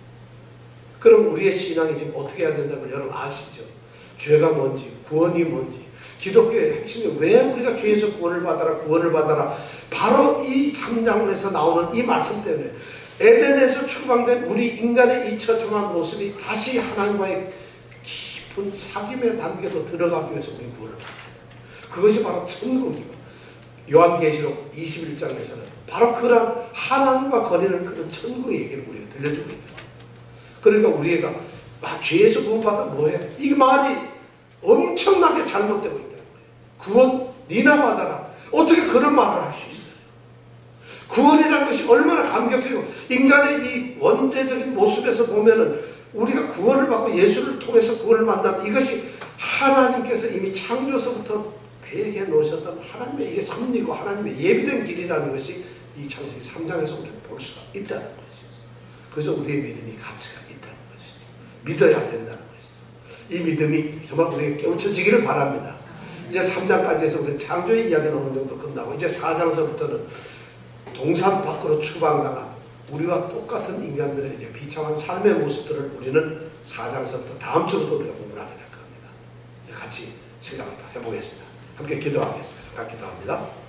그럼 우리의 신앙이 지금 어떻게 해야 된다면 여러분 아시죠? 죄가 뭔지, 구원이 뭔지, 기독교의 핵심이 왜 우리가 죄에서 구원을 받아라. 바로 이 3장에서 나오는 이 말씀 때문에 에덴에서 추방된 우리 인간의 이 처참한 모습이 다시 하나님과의 깊은 사귐의 단계로 들어가기 위해서 우리 구원을 받습니다. 그것이 바로 천국이고 요한계시록 21장에서는 바로 그런 하나님과 거리는 그런 천국의 얘기를 우리가 들려주고 있다. 그러니까 우리가 죄에서 구원받아 뭐해? 이 말이 엄청나게 잘못되고 있다는 거예요. 구원 니나 받아라. 어떻게 그런 말을 할 수 있어요? 구원이라는 것이 얼마나 감격스러워. 인간의 이 원죄적인 모습에서 보면은 우리가 구원을 받고 예수를 통해서 구원을 만나는 이것이 하나님께서 이미 창조서부터 계획해 놓으셨던 하나님의 이게 섭리고 하나님의 예비된 길이라는 것이 이 창세기 3장에서 우리는 볼 수가 있다는 것이죠. 그래서 우리의 믿음이 가치가 있다는 것이죠. 믿어야 된다는 것이죠. 이 믿음이 정말 우리에게 깨우쳐지기를 바랍니다. 이제 3장까지 해서 우리는 창조의 이야기는 어느 정도 끝나고 이제 4장서부터는 동산 밖으로 추방당한 우리와 똑같은 인간들의 이제 비참한 삶의 모습들을 우리는 4장서부터 다음 주부터 우리가 공부를 하게 될 겁니다. 이제 같이 생각을 해보겠습니다. 함께 기도하겠습니다. 같이 기도합니다.